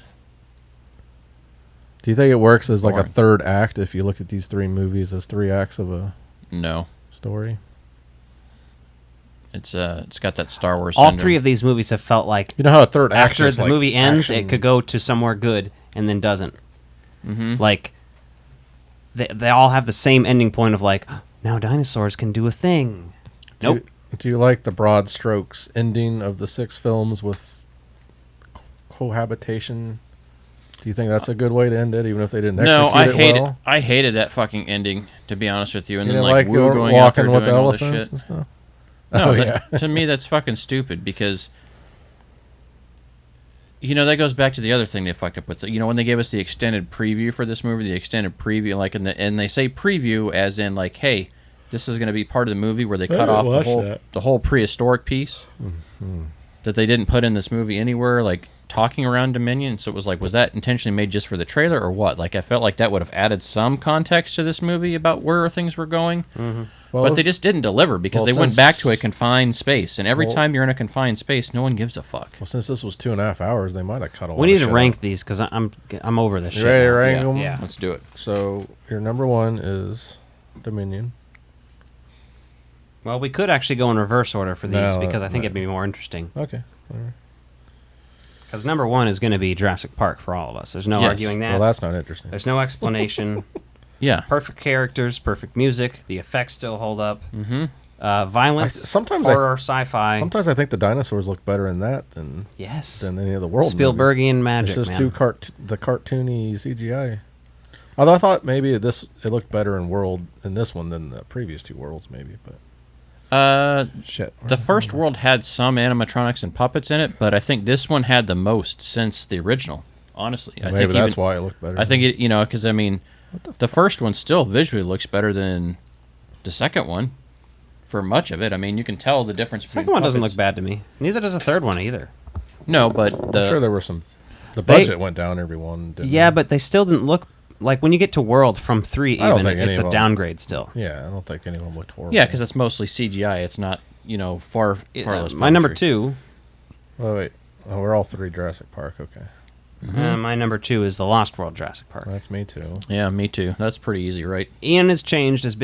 S11: Do you think it works as like a third act if you look at these three movies as three acts of a story?
S15: It's got that Star Wars
S14: All
S15: syndrome.
S14: three of these movies have felt like
S11: you know how a third act
S14: after
S11: is
S14: the
S11: like
S14: movie ends,
S11: action.
S14: it could go to somewhere good and then doesn't.
S15: Mm-hmm.
S14: Like they all have the same ending point of like, now dinosaurs can do a thing. Nope.
S11: Do you like the broad strokes ending of the 6 films with cohabitation? Do you think that's a good way to end it, even if they didn't execute it well?
S15: I hated that fucking ending, to be honest with you. And
S11: you
S15: then
S11: didn't like
S15: Wu going out there
S11: walking with
S15: doing all this
S11: elephants
S15: shit.
S11: and stuff?
S15: No, to me that's fucking stupid because that goes back to the other thing they fucked up with. When they gave us the extended preview for this movie, and they say preview as in like, hey, this is going to be part of the movie where they cut off the whole prehistoric piece that they didn't put in this movie anywhere, like talking around Dominion. So it was like, was that intentionally made just for the trailer or what? Like, I felt like that would have added some context to this movie about where things were going.
S14: Mm-hmm.
S11: Well,
S15: but they just didn't deliver because they went back to a confined space. And every time you're in a confined space, no one gives a fuck.
S11: Well, since this was 2.5 hours, they might have cut a lot
S14: We need
S11: of
S14: to
S11: shit
S14: rank
S11: out.
S14: these because I'm over this shit.
S11: Ready to
S14: now.
S11: rank them?
S14: Yeah.
S15: Let's do it.
S11: So your number 1 is Dominion.
S14: Well, we could actually go in reverse order for these
S11: No,
S14: because I think
S11: no.
S14: it'd be more interesting.
S11: Okay.
S14: Because number 1 is going to be Jurassic Park for all of us. There's no arguing that.
S11: Well, that's not interesting.
S14: There's no explanation.
S15: Yeah.
S14: Perfect characters, perfect music. The effects still hold up.
S15: Mm-hmm.
S14: Violence, horror, sci-fi.
S11: Sometimes I think the dinosaurs look better in that than any of the world.
S14: Spielbergian magic.
S11: It's just
S14: man.
S11: the cartoony CGI. Although I thought maybe it looked better in this one than the previous 2 worlds, maybe. But shit.
S15: The first world had some animatronics and puppets in it, but I think this one had the most since the original. Honestly, I think
S11: that's why it looked better.
S15: I think it, because I mean, the first one still visually looks better than the second one. For much of it, I mean, you can tell the difference.
S14: The second one doesn't look bad to me. Neither does the third one either.
S15: No, but
S11: I'm sure there were some. The budget went down. Everyone.
S14: But they still didn't look like when you get to World from 3. Even it's a downgrade still.
S11: Yeah, I don't think anyone looked horrible.
S15: Yeah, because it's mostly CGI. It's not far less.
S14: My number 2.
S11: Oh wait, we're all 3 Jurassic Park. Okay.
S14: My number 2 is the Lost World Jurassic Park.
S11: That's me too.
S15: Yeah, me too. That's pretty easy, right?
S14: Ian has changed as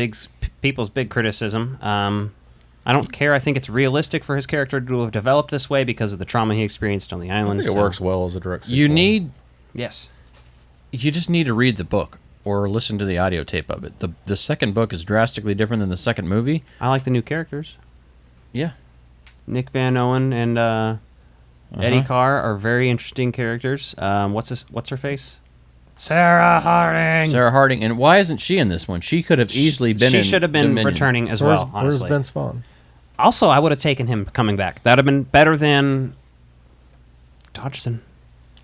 S14: people's big criticism. I don't care. I think it's realistic for his character to have developed this way because of the trauma he experienced on the island.
S11: I think it works well as a direct sequel.
S14: Yes.
S15: You just need to read the book or listen to the audio tape of it. The second book is drastically different than the second movie.
S14: I like the new characters.
S15: Yeah.
S14: Nick Van Owen and Eddie Carr are very interesting characters. What's her face? Sarah Harding.
S15: And why isn't she in this one? She could have easily been.
S14: She should have been
S15: Dominion.
S14: returning as well. Honestly,
S11: where's Vince Vaughn?
S14: Also, I would have taken him coming back. That'd have been better than Dodgson.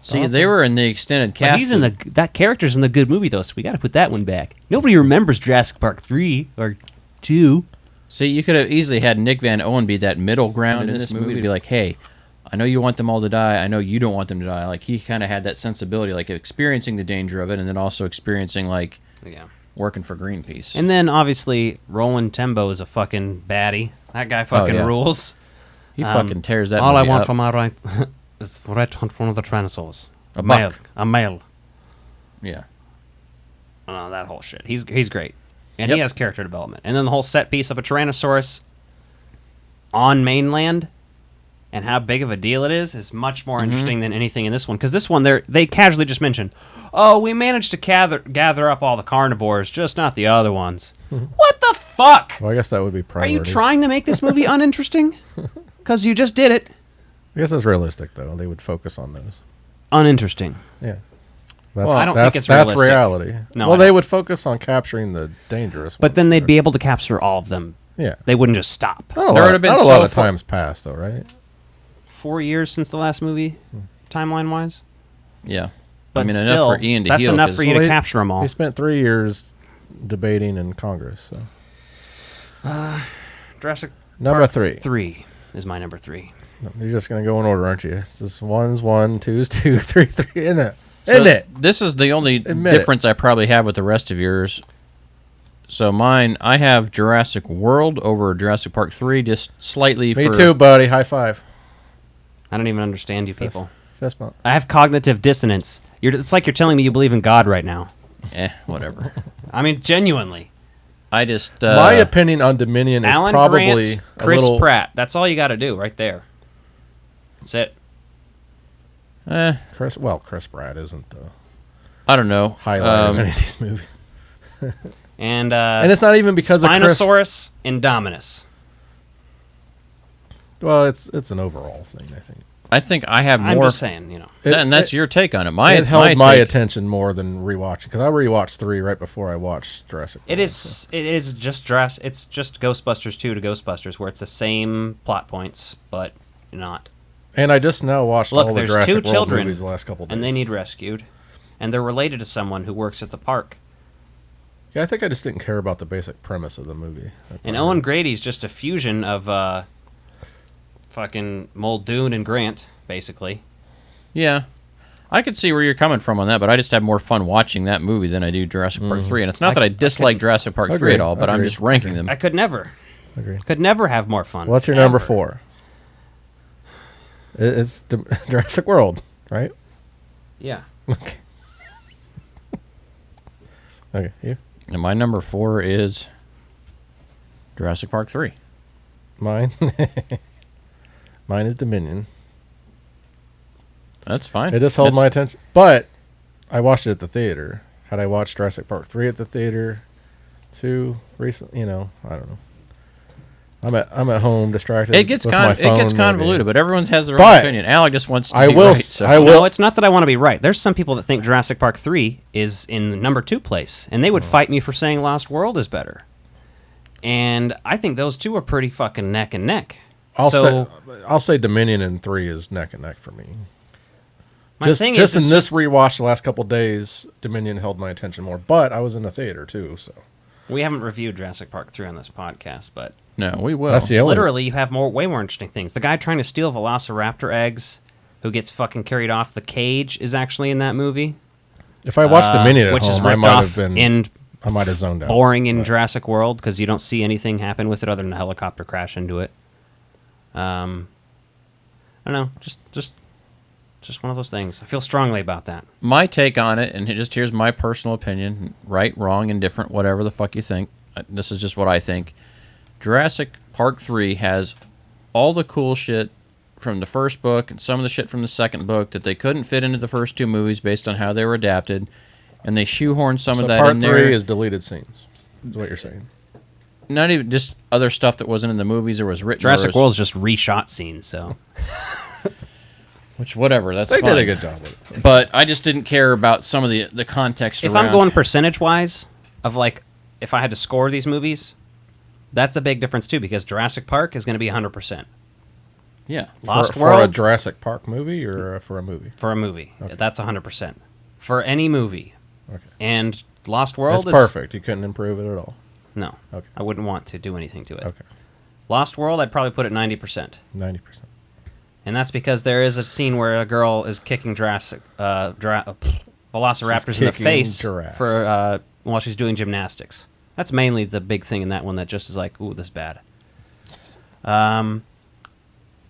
S15: See, they were in the extended cast.
S17: But he's in that character's in the good movie though, so we got to put that one back. Nobody remembers Jurassic Park 3 or 2.
S15: See, you could have easily had Nick Van Owen be that middle ground in this movie to be like, hey, I know you want them all to die. I know you don't want them to die. Like, he kind of had that sensibility, like experiencing the danger of it and then also experiencing, like, working for Greenpeace.
S17: And then, obviously, Roland Tembo is a fucking baddie. That guy fucking rules.
S15: He fucking tears that
S17: all
S15: movie
S17: I want
S15: up.
S17: for my right is right hunt one of the Tyrannosaurs.
S15: A buck.
S17: A male.
S15: Yeah.
S17: Oh, that whole shit. He's great. And he has character development. And then the whole set piece of a Tyrannosaurus on mainland and how big of a deal it is much more interesting than anything in this one. Because this one, they casually just mention, oh, we managed to gather up all the carnivores, just not the other ones. What the fuck?
S11: Well, I guess that would be
S17: Are
S11: priority.
S17: you trying to make this movie uninteresting? Because you just did it.
S11: I guess that's realistic, though. They would focus on those.
S17: Uninteresting.
S11: Yeah.
S17: I don't think it's realistic.
S11: That's reality.
S17: No,
S11: well, they would focus on capturing the dangerous ones.
S17: But then they'd be able to capture all of them.
S11: Yeah.
S17: They wouldn't just stop.
S11: Not a lot of times passed, though, right?
S17: 4 years since the last movie, timeline-wise?
S15: Yeah.
S17: But
S15: I mean,
S17: still,
S15: enough for Ian to
S17: that's
S15: heal,
S17: enough for you to capture them all.
S11: He spent 3 years debating in Congress. So.
S17: Jurassic
S11: Number
S17: Park
S11: 3.
S17: 3 is my number 3.
S11: No, you're just going to go in order, aren't you? It's just 1's 1, 2's 2, 3, 3, isn't it?
S15: So
S11: isn't it?
S15: This is the only difference I probably have with the rest of yours. So mine, I have Jurassic World over Jurassic Park 3, just slightly.
S11: Me too, buddy. High five.
S17: I don't even understand you people.
S11: Fist bump.
S17: I have cognitive dissonance. It's like you're telling me you believe in God right now.
S15: Whatever.
S17: I mean, genuinely.
S15: I just...
S11: my opinion on Dominion is
S17: Alan
S11: probably
S17: Grant, Chris Pratt. That's all you got to do right there. That's it.
S11: Chris Pratt isn't the
S15: I don't know.
S11: highlight of any of these movies.
S17: And
S11: it's not even because of Chris.
S17: Spinosaurus Indominus.
S11: Well, it's an overall thing, I think.
S15: I think I have more...
S17: I'm just saying, you know.
S15: And that's your take on it.
S11: It held my attention more than rewatching, because I rewatched 3 right before I watched Jurassic World.
S17: It is just Jurassic. It's just Ghostbusters 2 to Ghostbusters, where it's the same plot points, but not.
S11: And I just now watched all the
S17: there's
S11: Jurassic
S17: two
S11: World
S17: children,
S11: movies the last couple days.
S17: and they need rescued, and they're related to someone who works at the park.
S11: Yeah, I think I just didn't care about the basic premise of the movie.
S17: And Owen Grady's just a fusion of fucking Muldoon and Grant, basically.
S15: Yeah. I could see where you're coming from on that, but I just have more fun watching that movie than I do Jurassic Park 3. And it's not that I dislike Jurassic Park 3 at all, but I'm just ranking them.
S17: I could never.
S11: Agree.
S17: Could never have more fun.
S11: What's your number 4? It's Jurassic World, right?
S17: Yeah.
S11: Okay. Okay, you?
S15: And my number 4 is Jurassic Park 3.
S11: Mine? Mine is Dominion.
S15: That's fine.
S11: It just held my attention. But I watched it at the theater. Had I watched Jurassic Park 3 at the theater, 2 recently, I don't know. I'm at home distracted.
S15: It gets
S11: with my phone,
S15: it gets convoluted,
S11: maybe.
S15: but everyone has their own opinion. Alec just wants to be right. So.
S17: No, it's not that I want to be right. There's some people that think Jurassic Park 3 is in number 2 place, and they would fight me for saying Lost World is better. And I think those two are pretty fucking neck and neck.
S11: I'll say Dominion and 3 is neck and neck for me. Just in this rewatch the last couple days, Dominion held my attention more. But I was in the theater too, so.
S17: We haven't reviewed Jurassic Park 3 on this podcast, but
S15: no, we will.
S11: That's the only.
S17: Literally, you have way more interesting things. The guy trying to steal Velociraptor eggs, who gets fucking carried off the cage, is actually in that movie.
S11: If I watched Dominion at
S17: which
S11: home,
S17: is
S11: I might have zoned out.
S17: Boring in Jurassic World because you don't see anything happen with it other than a helicopter crash into it. I don't know, just one of those things. I feel strongly about that.
S15: My take on it, and here's my personal opinion, right, wrong, indifferent, whatever the fuck you think. This is just what I think. Jurassic Park 3 has all the cool shit from the first book and some of the shit from the second book that they couldn't fit into the first 2 movies based on how they were adapted, and they shoehorned some of that in there.
S11: Part 3 is deleted scenes, is what you're saying.
S15: Not even just other stuff that wasn't in the movies or was written.
S17: Jurassic World's just reshot scenes, so...
S15: Which, whatever, that's
S11: fine.
S15: They
S11: did a good job with it.
S15: But I just didn't care about some of the context
S17: if
S15: around.
S17: I'm going percentage-wise, of like, if I had to score these movies, that's a big difference too, because Jurassic Park is going to be 100%.
S15: Yeah.
S17: Lost
S11: for
S17: World.
S11: a Jurassic Park movie or for a movie?
S17: For a movie.
S11: Okay.
S17: That's 100%. For any movie.
S11: Okay.
S17: And Lost World
S11: is perfect. You couldn't improve it at all.
S17: No.
S11: Okay.
S17: I wouldn't want to do anything to it.
S11: Okay.
S17: Lost World, I'd probably put it 90%.
S11: 90%.
S17: And that's because there is a scene where a girl is kicking velociraptors in the face for while she's doing gymnastics. That's mainly the big thing in that one that just is like, ooh, this is bad.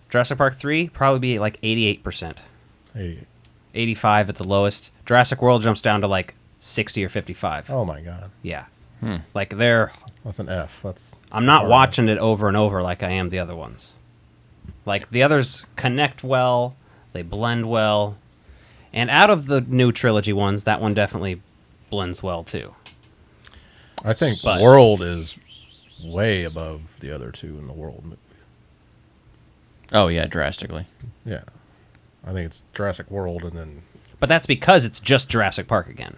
S17: Jurassic Park 3, probably be like 88%.
S11: 88.
S17: 85 at the lowest. Jurassic World jumps down to like 60 or 55.
S11: Oh my god.
S17: Yeah. Like they're...
S11: That's an F.
S17: I'm not watching it over and over like I am the other ones. Like, the others connect well, they blend well, and out of the new trilogy ones, that one definitely blends well, too.
S11: I think World is way above the other two in the World movie.
S15: Oh, yeah, drastically.
S11: Yeah. I think it's Jurassic World and then...
S17: But that's because it's just Jurassic Park again.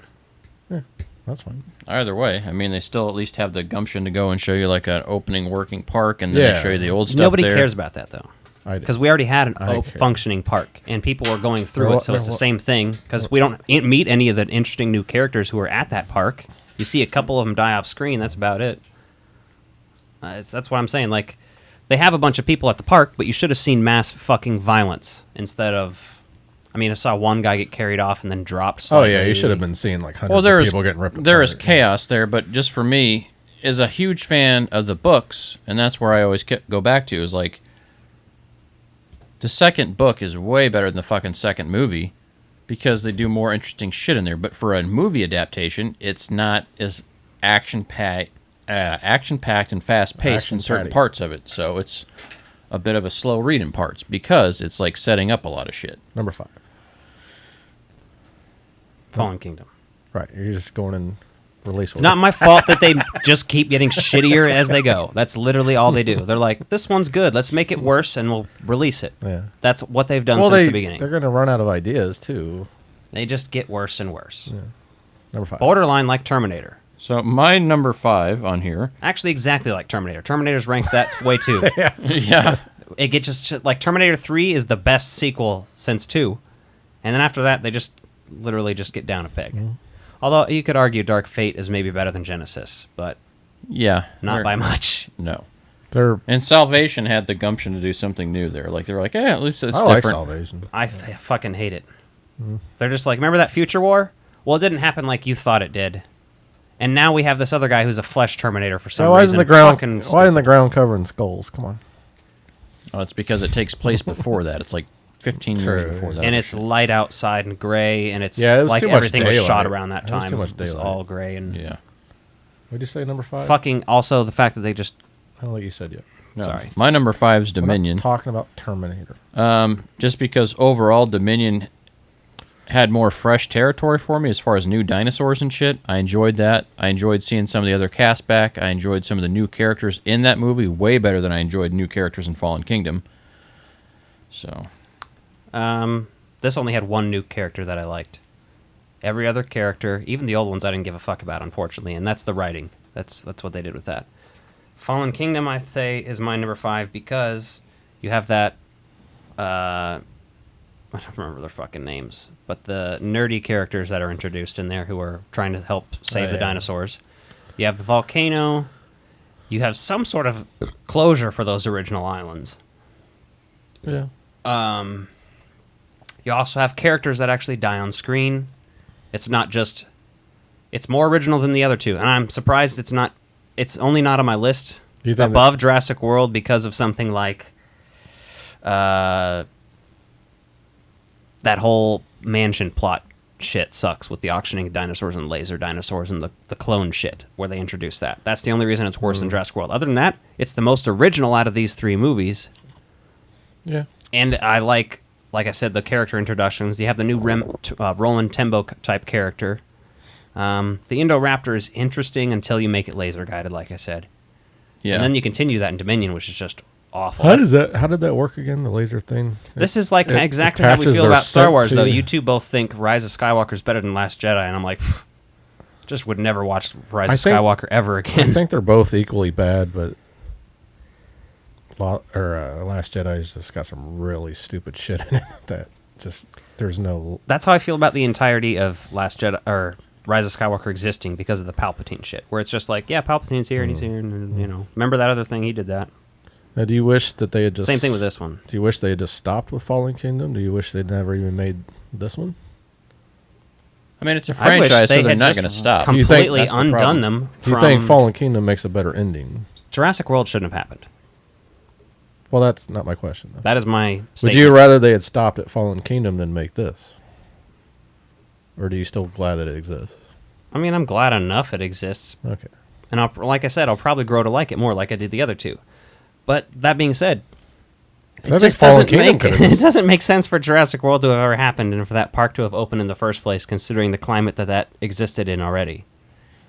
S11: Yeah, that's fine.
S15: Either way, I mean, they still at least have the gumption to go and show you, like, an opening working park, and then they show you the old stuff
S17: Nobody
S15: there.
S17: cares about that, though. Because we already had a functioning park, and people were going through it, so it's the same thing. Because we don't meet any of the interesting new characters who are at that park. You see a couple of them die off screen, that's about it. That's what I'm saying. Like, they have a bunch of people at the park, but you should have seen mass fucking violence instead of... I mean, I saw one guy get carried off and then dropped slightly.
S11: Oh, yeah, you should have been seeing, like, hundreds of people getting ripped apart.
S15: There is chaos there, but just for me, as a huge fan of the books, and that's where I always go back to, is like... The second book is way better than the fucking second movie because they do more interesting shit in there. But for a movie adaptation, it's not as action-packed and fast-paced in certain parts of it. So it's a bit of a slow read in parts because it's like setting up a lot of shit.
S11: Number 5.
S17: Fallen Kingdom.
S11: Right, you're just going in release order.
S17: It's not my fault that they just keep getting shittier as they go. That's literally all they do. They're like, this one's good. Let's make it worse, and we'll release it.
S11: Yeah.
S17: That's what they've done since the beginning.
S11: They're going to run out of ideas, too.
S17: They just get worse and worse.
S11: Yeah. Number 5.
S17: Borderline like Terminator.
S15: So my number 5 on here...
S17: Actually, exactly like Terminator. Terminator's ranked that way, too.
S15: Yeah.
S17: It gets just... Like, Terminator 3 is the best sequel since 2. And then after that, they just literally just get down a peg. Mm-hmm. Although you could argue Dark Fate is maybe better than Genesis, but
S15: yeah,
S17: not by much.
S15: No. And Salvation had the gumption to do something new there. Like they're like, yeah, at least it's
S11: different.
S15: different.
S11: I like Salvation.
S17: I fucking hate it. They're just like, remember that Future War? Well, it didn't happen like you thought it did. And now we have this other guy who's a flesh Terminator for some reason.
S11: Why isn't the ground covering skulls? Come on.
S15: Oh, it's because it takes place before that. It's like 15 years before that.
S17: And it's light outside and gray, and it's like everything was shot around that time.
S11: It was too much daylight.
S17: It was all gray. And
S15: yeah.
S11: What did you say, number 5?
S17: Fucking also the fact that they just...
S11: I don't think you said yet.
S15: No.
S17: Sorry.
S15: My number 5 is Dominion.
S11: We're not talking about Terminator.
S15: Just because overall Dominion had more fresh territory for me as far as new dinosaurs and shit. I enjoyed that. I enjoyed seeing some of the other cast back. I enjoyed some of the new characters in that movie way better than I enjoyed new characters in Fallen Kingdom. So...
S17: this only had one new character that I liked. Every other character, even the old ones, I didn't give a fuck about, unfortunately, and that's the writing. That's what they did with that. Fallen Kingdom, I say, is my number 5 because you have that. I don't remember their fucking names, but the nerdy characters that are introduced in there who are trying to help save the dinosaurs. You have the volcano. You have some sort of closure for those original islands.
S11: Yeah.
S17: You also have characters that actually die on screen. It's not just... It's more original than the other two, and I'm surprised it's not... It's only not on my list above Jurassic World because of something like... that whole mansion plot shit sucks with the auctioning of dinosaurs and laser dinosaurs and the clone shit, where they introduced that. That's the only reason it's worse than Jurassic World. Other than that, it's the most original out of these 3 movies.
S11: Yeah.
S17: And I like I said, the character introductions. You have the new Roland Tembo type character. The Indoraptor is interesting until you make it laser guided, like I said. Yeah. And then you continue that in Dominion, which is just awful.
S11: How did that work again? The laser thing.
S17: This is like exactly how we feel about Star Wars, though. You two both think Rise of Skywalker is better than Last Jedi, and I'm like, just would never watch Rise of Skywalker ever again.
S11: I think they're both equally bad, but Last Jedi's just got some really stupid shit in it that just there's no.
S17: That's how I feel about the entirety of Last Jedi or Rise of Skywalker existing because of the Palpatine shit, where it's just like, yeah, Palpatine's here and he's here, and you know, remember that other thing he did that.
S11: Now, do you wish that they had just...
S17: Same thing with this one.
S11: Do you wish they had just stopped with Fallen Kingdom? Do you wish they'd never even made this one?
S15: I mean, it's a franchise, so they're not going to stop.
S17: Completely undone them.
S11: Do you think Fallen Kingdom makes a better ending?
S17: Jurassic World shouldn't have happened.
S11: Well, that's not my question, though.
S17: That is my statement.
S11: Would you rather they had stopped at Fallen Kingdom than make this? Or do you still glad that it exists?
S17: I mean, I'm glad enough it exists.
S11: Okay.
S17: And like I said, I'll probably grow to like it more like I did the other two. But that being said, it just doesn't make sense for Jurassic World to have ever happened and for that park to have opened in the first place, considering the climate that existed in already.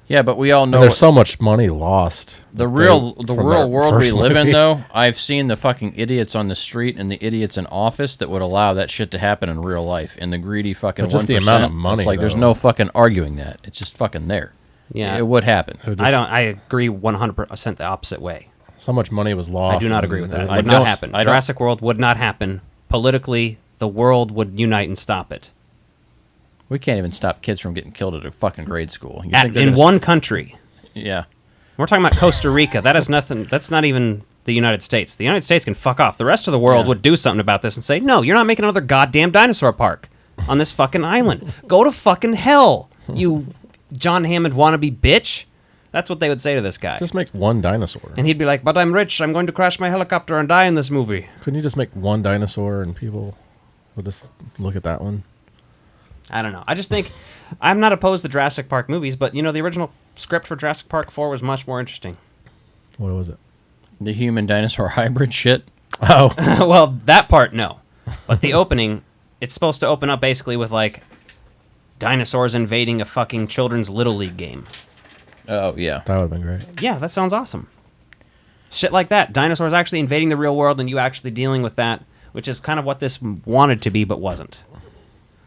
S15: Yeah, but we all know...
S11: And there's so much money lost.
S15: The real world we live in, though, I've seen the fucking idiots on the street and the idiots in office that would allow that shit to happen in real life. And the greedy fucking 1%.
S11: Just the amount of money,
S15: it's like there's no fucking arguing that. It's just fucking there.
S17: Yeah.
S15: It would happen.
S17: I agree 100% the opposite way.
S11: So much money was lost.
S17: I do not agree with that. It would not happen. Jurassic World would not happen. Politically, the world would unite and stop it.
S15: We can't even stop kids from getting killed at a fucking grade school.
S17: In one country.
S15: Yeah.
S17: We're talking about Costa Rica. That is nothing. That's not even the United States. The United States can fuck off. The rest of the world would do something about this and say, no, you're not making another goddamn dinosaur park on this fucking island. Go to fucking hell, you John Hammond wannabe bitch. That's what they would say to this guy.
S11: Just make one dinosaur.
S17: And he'd be like, but I'm rich. I'm going to crash my helicopter and die in this movie.
S11: Couldn't you just make one dinosaur and people will just look at that one?
S17: I don't know. I just think I'm not opposed to Jurassic Park movies, but, you know, the original script for Jurassic Park 4 was much more interesting.
S11: What was it?
S15: The human-dinosaur hybrid shit?
S11: Oh.
S17: Well, that part, no. But the opening, it's supposed to open up basically with, like, dinosaurs invading a fucking children's Little League game.
S15: Oh, yeah.
S11: That would have been great.
S17: Yeah, that sounds awesome. Shit like that. Dinosaurs actually invading the real world and you actually dealing with that, which is kind of what this wanted to be but wasn't.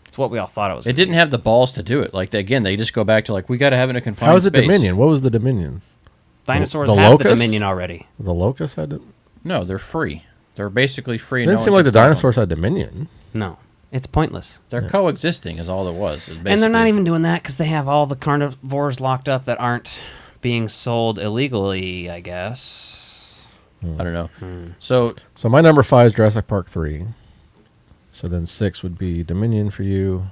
S17: It's what we all thought it was.
S15: It didn't have the balls to do it. Like, again, they just go back to, like, we got to have it in a confined
S11: How was it
S15: space.
S11: Dominion? What was the Dominion?
S17: Dinosaurs have the Dominion already.
S11: The locusts had it?
S15: No, they're free. They're basically free.
S11: It didn't seem like the dinosaurs had Dominion.
S17: No. It's pointless.
S15: They're coexisting is all it was.
S17: And they're not even doing that because they have all the carnivores locked up that aren't being sold illegally, I guess.
S15: I don't know. So
S11: my number 5 is Jurassic Park 3. So then 6 would be Dominion for you.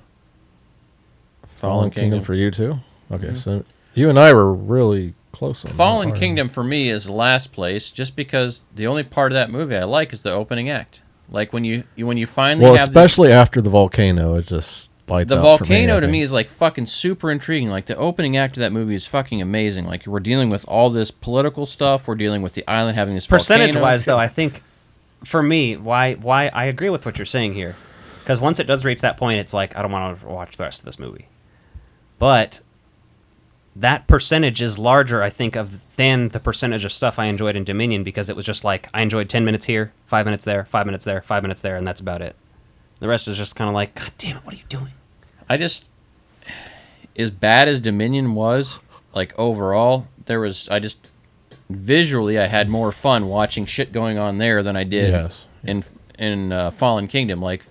S11: Fallen Kingdom for you too? Okay, so you and I were really close on
S15: Fallen Kingdom for me is last place just because the only part of that movie I like is the opening act. Like when you finally have
S11: especially after the volcano, it just lights
S15: the
S11: out
S15: volcano
S11: for me,
S15: to me is like fucking super intriguing. Like the opening act of that movie is fucking amazing. Like we're dealing with all this political stuff. We're dealing with the island having this
S17: percentage-wise, though, I think for me, why I agree with what you're saying here, because once it does reach that point, it's like I don't want to watch the rest of this movie. But that percentage is larger, I think, than the percentage of stuff I enjoyed in Dominion, because it was just like I enjoyed 10 minutes here, 5 minutes there, 5 minutes there, 5 minutes there, and that's about it. The rest is just kind of like, God damn it, what are you doing?
S15: As bad as Dominion was, like overall, visually I had more fun watching shit going on there than I did in Fallen Kingdom. Like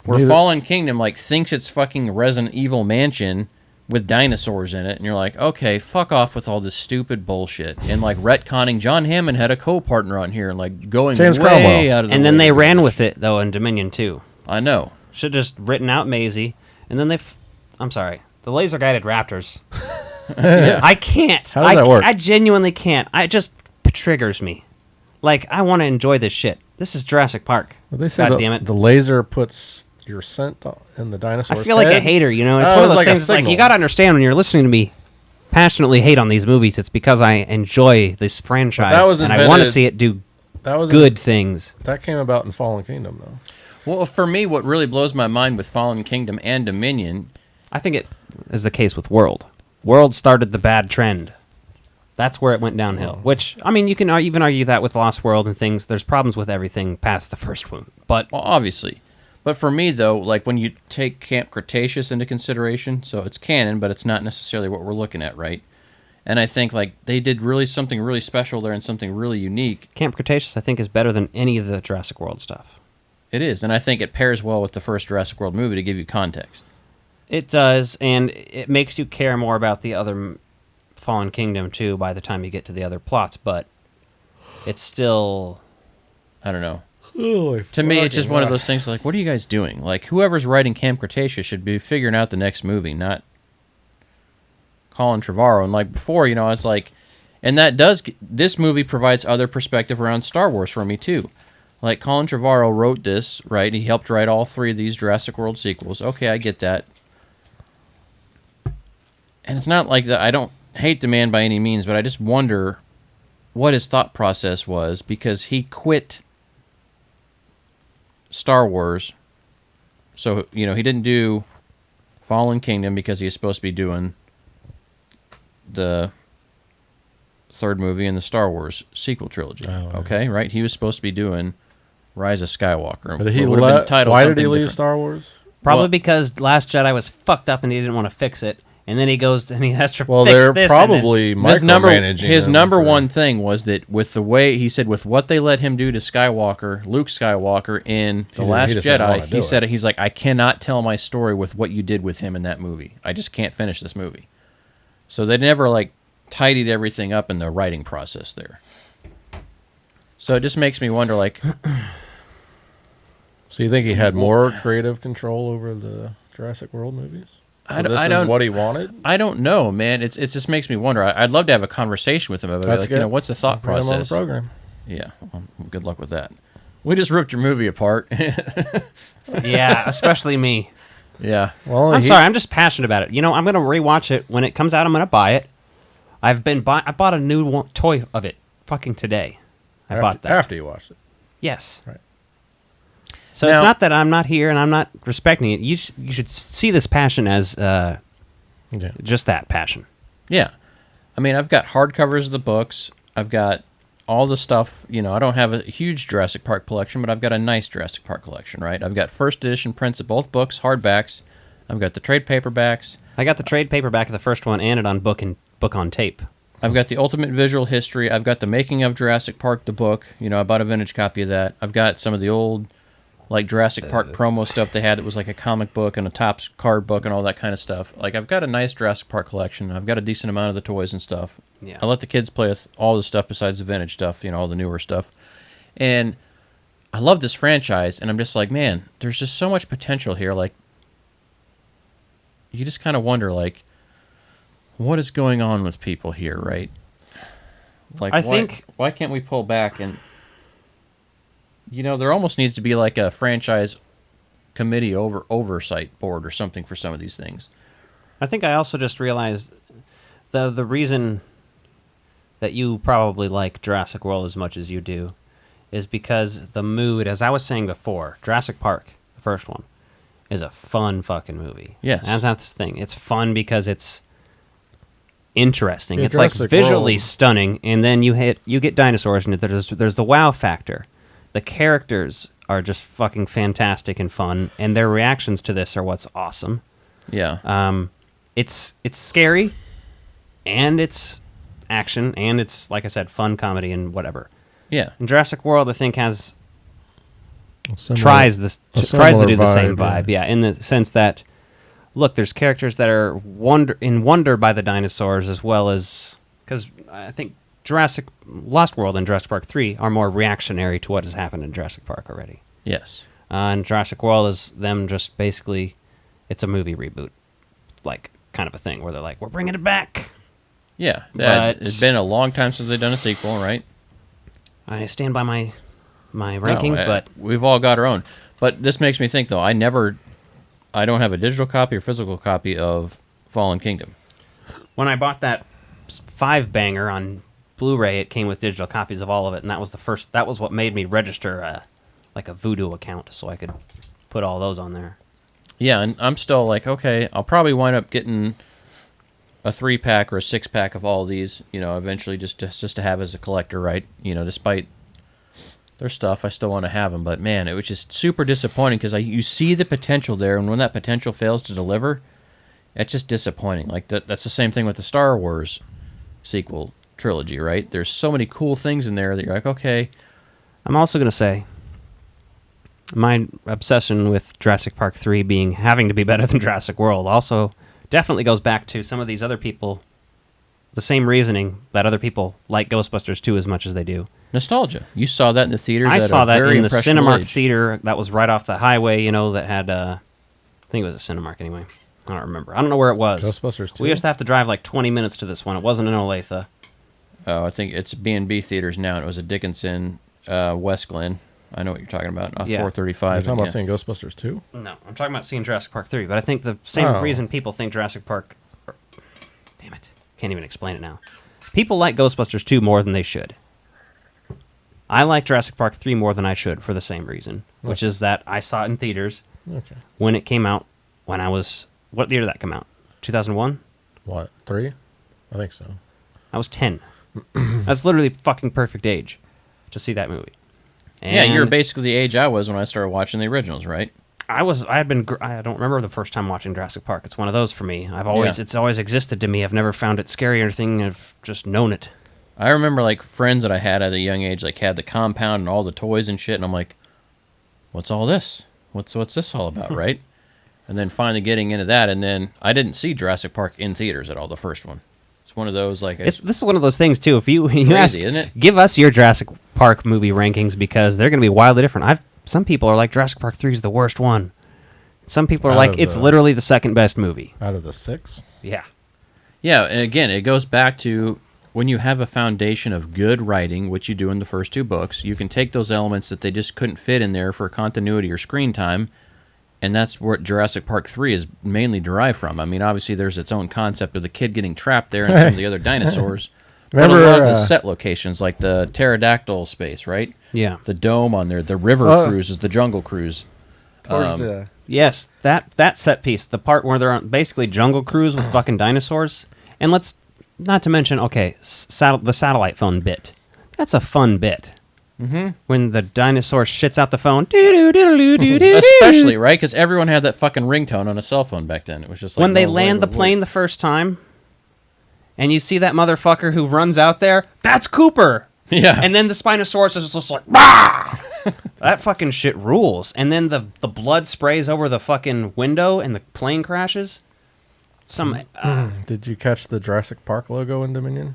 S15: where Fallen Kingdom like thinks it's fucking Resident Evil Mansion with dinosaurs in it, and you're like, okay, fuck off with all this stupid bullshit, and like retconning John Hammond had a co-partner on here, and like going
S11: James
S15: way
S11: Cromwell.
S15: out of the
S17: and
S15: way.
S17: then they ran with it though in Dominion too.
S15: I know.
S17: Should just written out Maisie, and then I'm sorry, the laser guided raptors.
S11: Yeah.
S17: I can't.
S11: How does that work?
S17: I genuinely can't. It just triggers me. Like I want to enjoy this shit. This is Jurassic Park.
S11: Well, they say
S17: God damn it.
S11: The laser puts your scent in the dinosaur's
S17: I feel like a hater, you know. It's one of those things. It's like you got to understand when you're listening to me passionately hate on these movies. It's because I enjoy this franchise and I want to see it do good things.
S11: That came about in Fallen Kingdom, though.
S15: Well, for me, what really blows my mind with Fallen Kingdom and Dominion,
S17: I think it is the case with World. World started the bad trend. That's where it went downhill. Which, I mean, you can even argue that with Lost World and things. There's problems with everything past the first one. But
S15: well, obviously. But for me, though, like when you take Camp Cretaceous into consideration, so it's canon, but it's not necessarily what we're looking at, right? And I think like they did something really special there and something really unique.
S17: Camp Cretaceous, I think, is better than any of the Jurassic World stuff.
S15: It is, and I think it pairs well with the first Jurassic World movie to give you context.
S17: It does, and it makes you care more about the other Fallen Kingdom too by the time you get to the other plots, but it's still...
S15: I don't know. To me, it's just one of those things like, what are you guys doing? Like, whoever's writing Camp Cretaceous should be figuring out the next movie, not Colin Trevorrow. And like before, I was like... And this movie provides other perspective around Star Wars for me too. Like, Colin Trevorrow wrote this, right? He helped write all 3 of these Jurassic World sequels. Okay, I get that. And it's not like that. I don't hate the man by any means, but I just wonder what his thought process was, because he quit Star Wars. So, he didn't do Fallen Kingdom because he was supposed to be doing the 3rd movie in the Star Wars sequel trilogy. Okay, right? He was supposed to be doing Rise of Skywalker.
S11: But why did he leave Star Wars?
S17: Probably because Last Jedi was fucked up and he didn't want to fix it. And then he goes and he has to fix this.
S11: Well, they're probably micromanaging.
S15: His number one thing was that with the way, he said, with what they let him do to Luke Skywalker in The Last Jedi, he's like, I cannot tell my story with what you did with him in that movie. I just can't finish this movie. So they never, like, tidied everything up in the writing process there. So it just makes me wonder, like...
S11: So you think he had more creative control over the Jurassic World movies? So this is what he wanted?
S15: I don't know, man. It just makes me wonder. I'd love to have a conversation with him about it. Like, what's the thought process?
S11: On the program.
S15: Yeah, well, good luck with that. We just ripped your movie apart.
S17: Yeah, especially me.
S15: Yeah.
S17: Well, I'm sorry. I'm just passionate about it. I'm going to rewatch it when it comes out. I'm going to buy it. I bought a new toy of it fucking today. I bought that
S11: after you watched it.
S17: Yes. Right. So it's not that I'm not here and I'm not respecting it. You should see this passion as just that passion.
S15: Yeah. I mean, I've got hardcovers of the books. I've got all the stuff. I don't have a huge Jurassic Park collection, but I've got a nice Jurassic Park collection, right? I've got first edition prints of both books, hardbacks. I've got the trade paperbacks.
S17: I got the trade paperback of the first one and it on book on tape.
S15: I've got the Ultimate Visual History. I've got the Making of Jurassic Park, the book. I bought a vintage copy of that. I've got some of the old... like Jurassic Park promo stuff they had that was like a comic book and a Topps card book and all that kind of stuff. Like, I've got a nice Jurassic Park collection. I've got a decent amount of the toys and stuff.
S17: Yeah.
S15: I let the kids play with all the stuff besides the vintage stuff, all the newer stuff. And I love this franchise, and I'm just like, man, there's just so much potential here. Like, you just kind of wonder, like, what is going on with people here, right? Like, why can't we pull back and... there almost needs to be like a franchise committee oversight board or something for some of these things.
S17: I think I also just realized the reason that you probably like Jurassic World as much as you do is because the mood, as I was saying before, Jurassic Park, the first one, is a fun fucking movie.
S15: Yes.
S17: That's not the thing. It's fun because it's interesting. It's Jurassic like visually stunning, and then you get dinosaurs, and there's the wow factor. The characters are just fucking fantastic and fun, and their reactions to this are what's awesome.
S15: Yeah.
S17: It's scary, and it's action, and it's, like I said, fun comedy and whatever.
S15: Yeah.
S17: And Jurassic World, I think, tries to do the same vibe. Yeah, in the sense that, look, there's characters that are wondered by the dinosaurs, as well as... Because I think Lost World and Jurassic Park 3 are more reactionary to what has happened in Jurassic Park already.
S15: Yes.
S17: And Jurassic World is them just basically... It's a movie reboot, like, kind of a thing, where they're like, we're bringing it back.
S15: Yeah. It's been a long time since they've done a sequel, right?
S17: I stand by my rankings, but...
S15: We've all got our own. But this makes me think, though, I don't have a digital copy or physical copy of Fallen Kingdom.
S17: When I bought that 5-banger on Blu-ray, it came with digital copies of all of it, and that was what made me register like a Voodoo account, so I could put all those on there.
S15: Yeah, and I'm still like, okay, I'll probably wind up getting a 3-pack or a 6-pack of all these, eventually just to have as a collector, right? Despite their stuff, I still want to have them. But man, it was just super disappointing because you see the potential there, and when that potential fails to deliver, it's just disappointing. Like that's the same thing with the Star Wars sequel trilogy, right? There's so many cool things in there that you're like, okay.
S17: I'm also going to say my obsession with Jurassic Park 3 having to be better than Jurassic World also definitely goes back to some of these other people, the same reasoning that other people like Ghostbusters 2 as much as they do.
S15: Nostalgia. You saw that in the theaters.
S17: I saw that in the Cinemark
S15: age.
S17: theater that was right off the highway, that had, I think it was a Cinemark anyway. I don't remember. I don't know where it was.
S11: Ghostbusters 2?
S17: We used to have to drive like 20 minutes to this one. It wasn't in Olathe.
S15: Oh, I think it's B&B theaters now, and it was a Dickinson, West Glen. I know what you're talking about. 435.
S11: You're talking about seeing Ghostbusters 2?
S17: No, I'm talking about seeing Jurassic Park 3, but I think the same reason people think Jurassic Park... Damn it. Can't even explain it now. People like Ghostbusters 2 more than they should. I like Jurassic Park 3 more than I should for the same reason, which is that I saw it in theaters when it came out, when I was... What year did that come out? 2001?
S11: What, 3? I think so.
S17: I was 10. That's literally fucking perfect age to see that movie. And
S15: yeah, you're basically the age I was when I started watching the originals, right?
S17: I don't remember the first time watching Jurassic Park. It's one of those for me. It's always existed to me. I've never found it scary or anything. I've just known it.
S15: I remember like friends that I had at a young age like had the compound and all the toys and shit, and I'm like, what's all this? What's this all about, right? And then finally getting into that, and then I didn't see Jurassic Park in theaters at all, the first one. It's one of those like
S17: this is one of those things too. If you
S15: crazy,
S17: ask,
S15: isn't it?
S17: Give us your Jurassic Park movie rankings because they're going to be wildly different. Some people are like Jurassic Park 3 is the worst one. Some people are like it's literally the second best movie
S11: out of the 6.
S17: Yeah,
S15: yeah. And again, it goes back to when you have a foundation of good writing, which you do in the first 2 books. You can take those elements that they just couldn't fit in there for continuity or screen time. And that's what Jurassic Park 3 is mainly derived from. I mean, obviously, there's its own concept of the kid getting trapped there and some of the other dinosaurs. Remember, but a lot of the set locations, like the pterodactyl space, right?
S17: Yeah.
S15: The dome on there. The river cruise is the jungle cruise.
S17: Yes, that set piece, the part where they're on basically jungle cruise with fucking dinosaurs. And let's, not to mention, the satellite phone bit. That's a fun bit.
S15: Mm-hmm.
S17: When the dinosaur shits out the phone.
S15: Especially, right? Because everyone had that fucking ringtone on a cell phone back then. It was just like...
S17: When they land the plane the first time, and you see that motherfucker who runs out there, that's Cooper!
S15: Yeah.
S17: And then the Spinosaurus is just like, bah! That fucking shit rules. And then the blood sprays over the fucking window and the plane crashes.
S11: Did you catch the Jurassic Park logo in Dominion?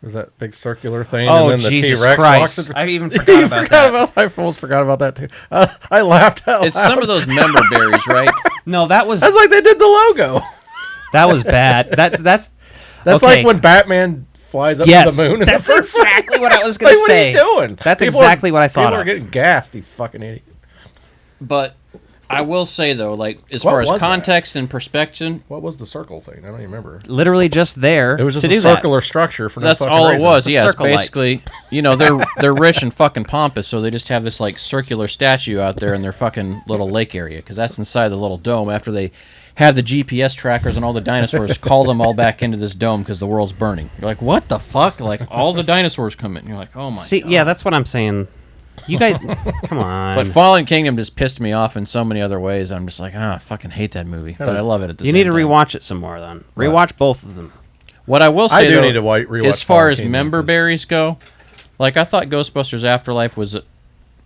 S11: Was that big circular thing?
S17: Oh,
S11: and then the
S17: Jesus
S11: T-Rex
S17: Christ. I even forgot about that.
S11: I almost forgot about that, too. I laughed out loud.
S15: It's some of those member berries, right?
S17: No, that was...
S11: That's like they did the logo.
S17: That was bad. That's
S11: like when Batman flies up to the moon.
S17: That's exactly what I was going to say.
S11: What are you doing?
S17: That's exactly what I thought
S11: People are getting gassed, you fucking idiot.
S15: But... I will say, though, like, as far as context and perspective...
S11: What was the circle thing? I don't even remember.
S17: Literally just there.
S11: It was just a circular structure for no
S15: That's
S11: fucking
S15: all
S11: reason.
S15: it was, yeah.
S17: Circle light.
S15: Basically, they're rich and fucking pompous, so they just have this, like, circular statue out there in their fucking little lake area, because that's inside the little dome after they have the GPS trackers and all the dinosaurs call them all back into this dome because the world's burning. You're like, what the fuck? Like, all the dinosaurs come in. And you're like, oh, my God.
S17: Yeah, that's what I'm saying. You guys, come on.
S15: But Fallen Kingdom just pissed me off in so many other ways. I'm just like, I fucking hate that movie. But I love it at the same time.
S17: You need to rewatch it some more, then. Rewatch both of them.
S15: What I will say,
S11: I do need to rewatch
S15: as far
S11: Fallen
S15: as
S11: Kingdom,
S15: member berries go, like, I thought Ghostbusters Afterlife was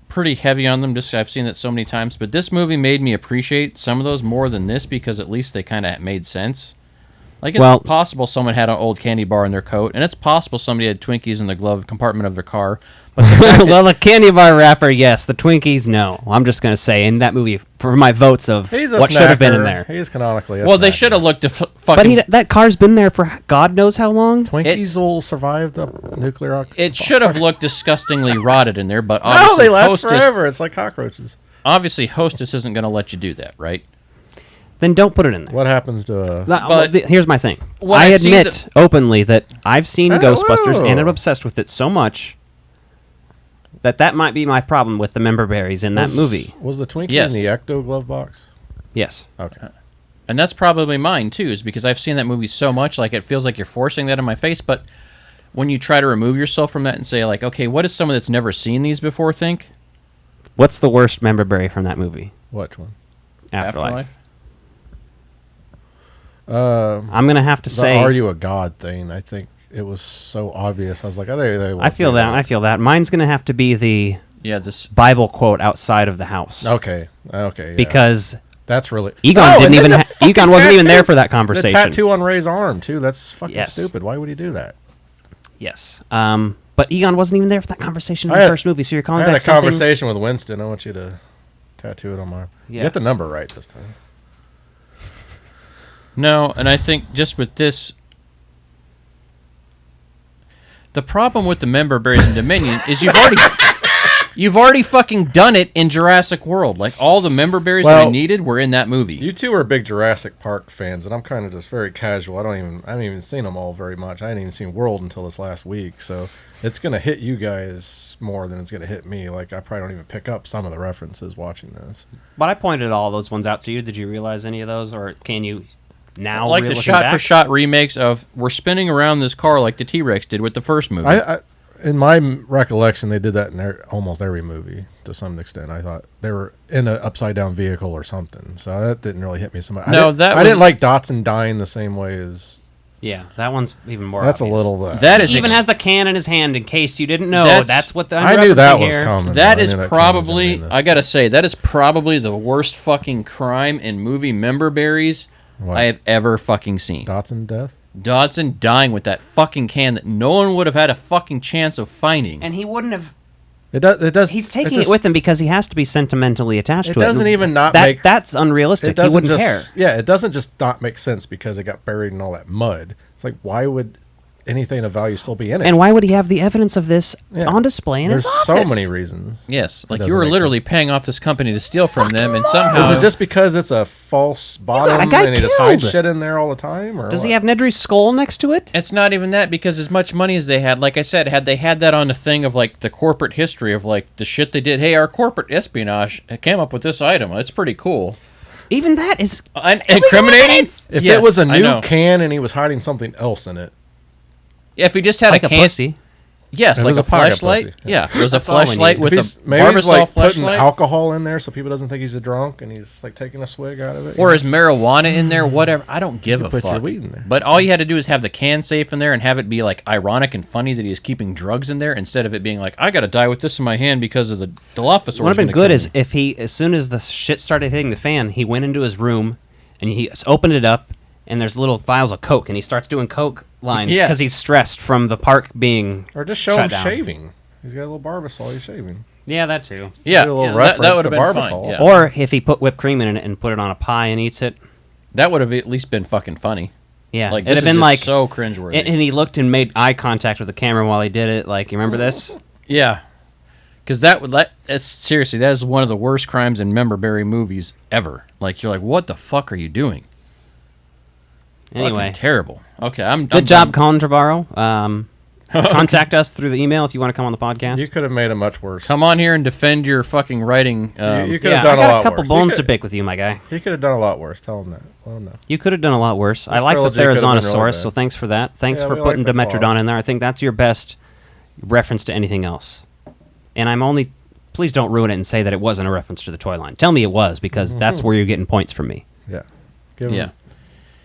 S15: pretty heavy on them. Just I've seen it so many times. But this movie made me appreciate some of those more than this because at least they kind of made sense. Like, it's possible someone had an old candy bar in their coat, and it's possible somebody had Twinkies in the glove compartment of their car. But
S17: well, the candy bar wrapper, yes. The Twinkies, no. I'm just going to say, in that movie, for my votes of what should have been in there.
S11: He's canonically a
S15: Well, they should have looked to
S17: fucking... But that car's been there for God knows how long.
S11: Twinkies will survive the nuclear...
S15: It should have looked disgustingly rotted in there, but
S11: No,
S15: obviously...
S11: they last forever. It's like cockroaches.
S15: Obviously, Hostess isn't going to let you do that, right?
S17: Then don't put it in there.
S11: What happens to...
S17: Here's my thing. I admit openly that I've seen Ghostbusters and I'm obsessed with it so much that might be my problem with the member berries in that movie.
S11: Was the Twinkie in the Ecto glove box?
S17: Yes.
S11: Okay.
S15: And that's probably mine, too, is because I've seen that movie so much, like, it feels like you're forcing that in my face, but when you try to remove yourself from that and say, like, okay, what does someone that's never seen these before think?
S17: What's the worst member berry from that movie?
S11: Which one?
S17: Afterlife. I'm going to have to say...
S11: Are you a god thing, I think. it was so obvious. I was like, oh,
S17: I feel that. I feel that. Mine's gonna have to be the
S15: this
S17: Bible quote outside of the house.
S11: Okay. Yeah.
S17: Because
S11: that's really
S17: Egon didn't even. Egon wasn't even there for that conversation.
S11: The tattoo on Ray's arm too. That's fucking stupid. Why would he do that?
S17: Yes. But Egon wasn't even there for that conversation in the first movie. So you're calling back something.
S11: I had a conversation with Winston. I want you to tattoo it on my arm.
S17: Yeah.
S11: Get the number right this time.
S15: No, and I think just with this, the problem with the member berries in Dominion is you've already fucking done it in Jurassic World. Like all the member berries that I needed were in that movie.
S11: You two are big Jurassic Park fans, and I'm kind of just very casual. I haven't even seen them all very much. I hadn't even seen World until this last week, so it's gonna hit you guys more than it's gonna hit me. Like I probably don't even pick up some of the references watching this.
S17: But I pointed all those ones out to you. Did you realize any of those, or can you now?
S15: Like the shot-for-shot remakes of we're spinning around this car like the T-Rex did with the first movie.
S11: In my recollection, they did that in almost every movie to some extent. I thought they were in an upside-down vehicle or something, so that didn't really hit me so much. I didn't like Dotson dying the same way as.
S17: Yeah, that one's even more.
S11: That's
S17: obvious.
S11: a little.
S15: That is
S17: he even has the can in his hand in case you didn't know. That's what
S11: I knew that was coming.
S15: That is probably. I gotta say that is probably the worst fucking crime in movie member berries I have ever fucking seen.
S11: Dotson death.
S15: Dodson dying with that fucking can that no one would have had a fucking chance of finding.
S17: And he wouldn't have.
S11: It does.
S17: He's taking it with him because he has to be sentimentally attached to it.
S11: It doesn't even
S17: make. That's unrealistic. He wouldn't care.
S11: Yeah, it doesn't just not make sense because it got buried in all that mud. It's like, why would anything of value still be in it?
S17: And why would he have the evidence of this on display in his office?
S11: There's so many reasons.
S15: Yes, like you were literally paying off this company to steal from them, and somehow
S11: is it just because it's a false bottom and he just hides shit in there all the time? Or
S17: does he have Nedry's skull next to it?
S15: It's not even that, because as much money as they had, like I said, had they had that on the thing of like the corporate history of like the shit they did. Hey, our corporate espionage came up with this item. It's pretty cool.
S17: Even that is
S15: incriminating.
S11: If it was a new can and he was hiding something else in it.
S15: Yeah, if he just had
S17: like
S15: a
S17: pussy.
S15: Yes, like a flashlight. Yeah, if it was a flashlight with a
S11: maybe
S15: Barbasol
S11: he's like
S15: flashlight.
S11: putting alcohol in there so people doesn't think he's a drunk and he's like taking a swig out of it.
S15: Or is marijuana in there? Whatever. I don't give a fuck.
S11: Put your weed in there.
S15: But all you had to do is have the can safe in there and have it be like ironic and funny that he is keeping drugs in there instead of it being like, I got to die with this in my hand because of the Dilophosaurus.
S17: What would have been good is if he, as soon as the shit started hitting the fan, he went into his room and he opened it up and there's little vials of Coke and he starts doing Coke lines because he's stressed from the park being
S11: or just show him
S17: down.
S11: Shaving. He's got a little Barbasol. He's shaving.
S17: Yeah, that too.
S15: Yeah,
S11: that would have
S15: been
S11: Barbasol.
S15: fine. Yeah.
S17: Or if he put whipped cream in it and put it on a pie and eats it,
S15: that would have at least been fucking funny.
S17: Yeah,
S15: like
S17: it'd have
S15: this
S17: been
S15: is
S17: like
S15: so cringeworthy.
S17: And he looked and made eye contact with the camera while he did it. Like, you remember this?
S15: Yeah, because that's seriously, that is one of the worst crimes in member-berry movies ever. Like, you're like, what the fuck are you doing?
S17: Anyway,
S15: fucking terrible. Okay, I'm
S17: good job, Colin Trevorrow. Contact us through the email if you want to come on the podcast.
S11: You could have made it much worse.
S15: Come on here and defend your fucking writing.
S11: You could have done a lot worse.
S17: I got a couple bones to pick with you, my guy.
S11: He could have done a lot worse. Tell him that. Let him know.
S17: You could have done a lot worse. I like the Therizanosaurus, so thanks for that. Thanks for putting Dimetrodon in there. I think that's your best reference to anything else. And I'm only... Please don't ruin it and say that it wasn't a reference to the toy line. Tell me it was, because that's where you're getting points from me.
S11: Yeah.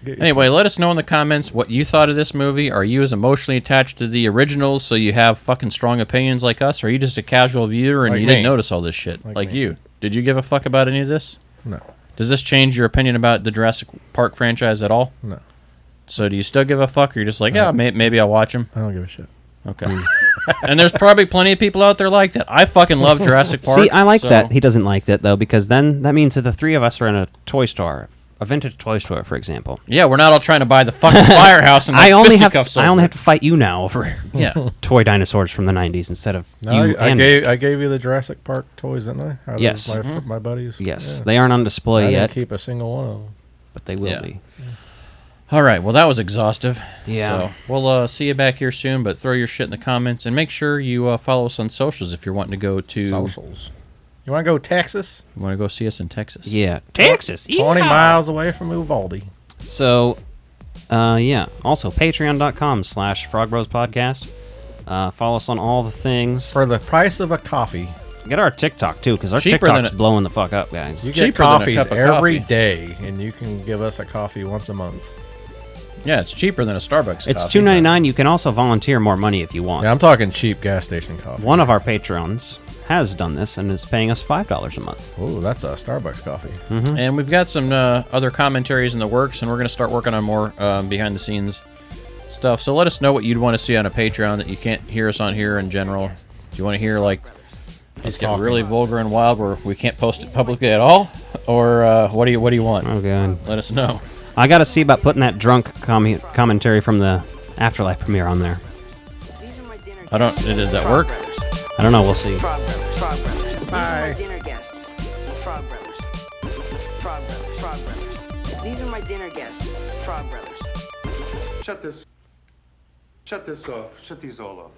S15: Anyway, let us know in the comments what you thought of this movie. Are you as emotionally attached to the originals so you have fucking strong opinions like us? Or are you just a casual viewer and
S11: like
S15: you
S11: me.
S15: didn't notice all this shit? Like you. Did you give a fuck about any of this?
S11: No.
S15: Does this change your opinion about the Jurassic Park franchise at all?
S11: No.
S15: So do you still give a fuck, or you're just like, yeah, maybe I'll watch them?
S11: I don't give a shit.
S15: Okay. And there's probably plenty of people out there like that. I fucking love Jurassic Park.
S17: See, I like that he doesn't like that, though, because then that means that the three of us are in a toy store. A vintage toy store, for example.
S15: Yeah, we're not all trying to buy the fucking firehouse and
S17: I only have
S15: to
S17: fight you now over toy dinosaurs from the 90s instead of you.
S11: I gave you the Jurassic Park toys, didn't I?
S17: Yes.
S11: My buddies.
S17: Yes, they aren't on display yet.
S11: I didn't keep a single one of them,
S17: but they will be.
S15: All right, well, that was exhaustive.
S17: Yeah.
S15: So we'll see you back here soon, but throw your shit in the comments and make sure you follow us on socials if you're wanting to go to
S11: socials. You want to go Texas?
S15: You want to go see us in Texas?
S17: Yeah, Texas.
S11: 20 miles away from Uvalde.
S17: So, also patreon.com/FrogBrosPodcast. Follow us on all the things.
S11: For the price of a coffee.
S17: Get our TikTok, too, because our TikTok's blowing the fuck up, guys.
S11: You get coffees every day, and you can give us a coffee once a month.
S15: Yeah, it's cheaper than a Starbucks
S17: It's
S15: coffee.
S17: $2.99. You can also volunteer more money if you want.
S11: Yeah, I'm talking cheap gas station coffee.
S17: One of our patrons has done this and is paying us $5 a month.
S11: Oh, that's a Starbucks coffee.
S17: Mm-hmm.
S15: And we've got some other commentaries in the works, and we're going to start working on more behind-the-scenes stuff. So let us know what you'd want to see on a Patreon that you can't hear us on here in general. Do you want to hear, like, us get really vulgar and wild where we can't post it publicly at all? Or what do you want?
S17: Oh, God.
S15: Let us know.
S17: I got to see about putting that drunk commentary from the Afterlife premiere on there.
S15: Did that work?
S17: I don't know. We'll see.
S18: Frog Brothers. Bye. These are my dinner guests. Frog Brothers. Frog Brothers. Frog Brothers. These are my dinner guests. Frog Brothers.
S19: Shut this off. Shut these all off.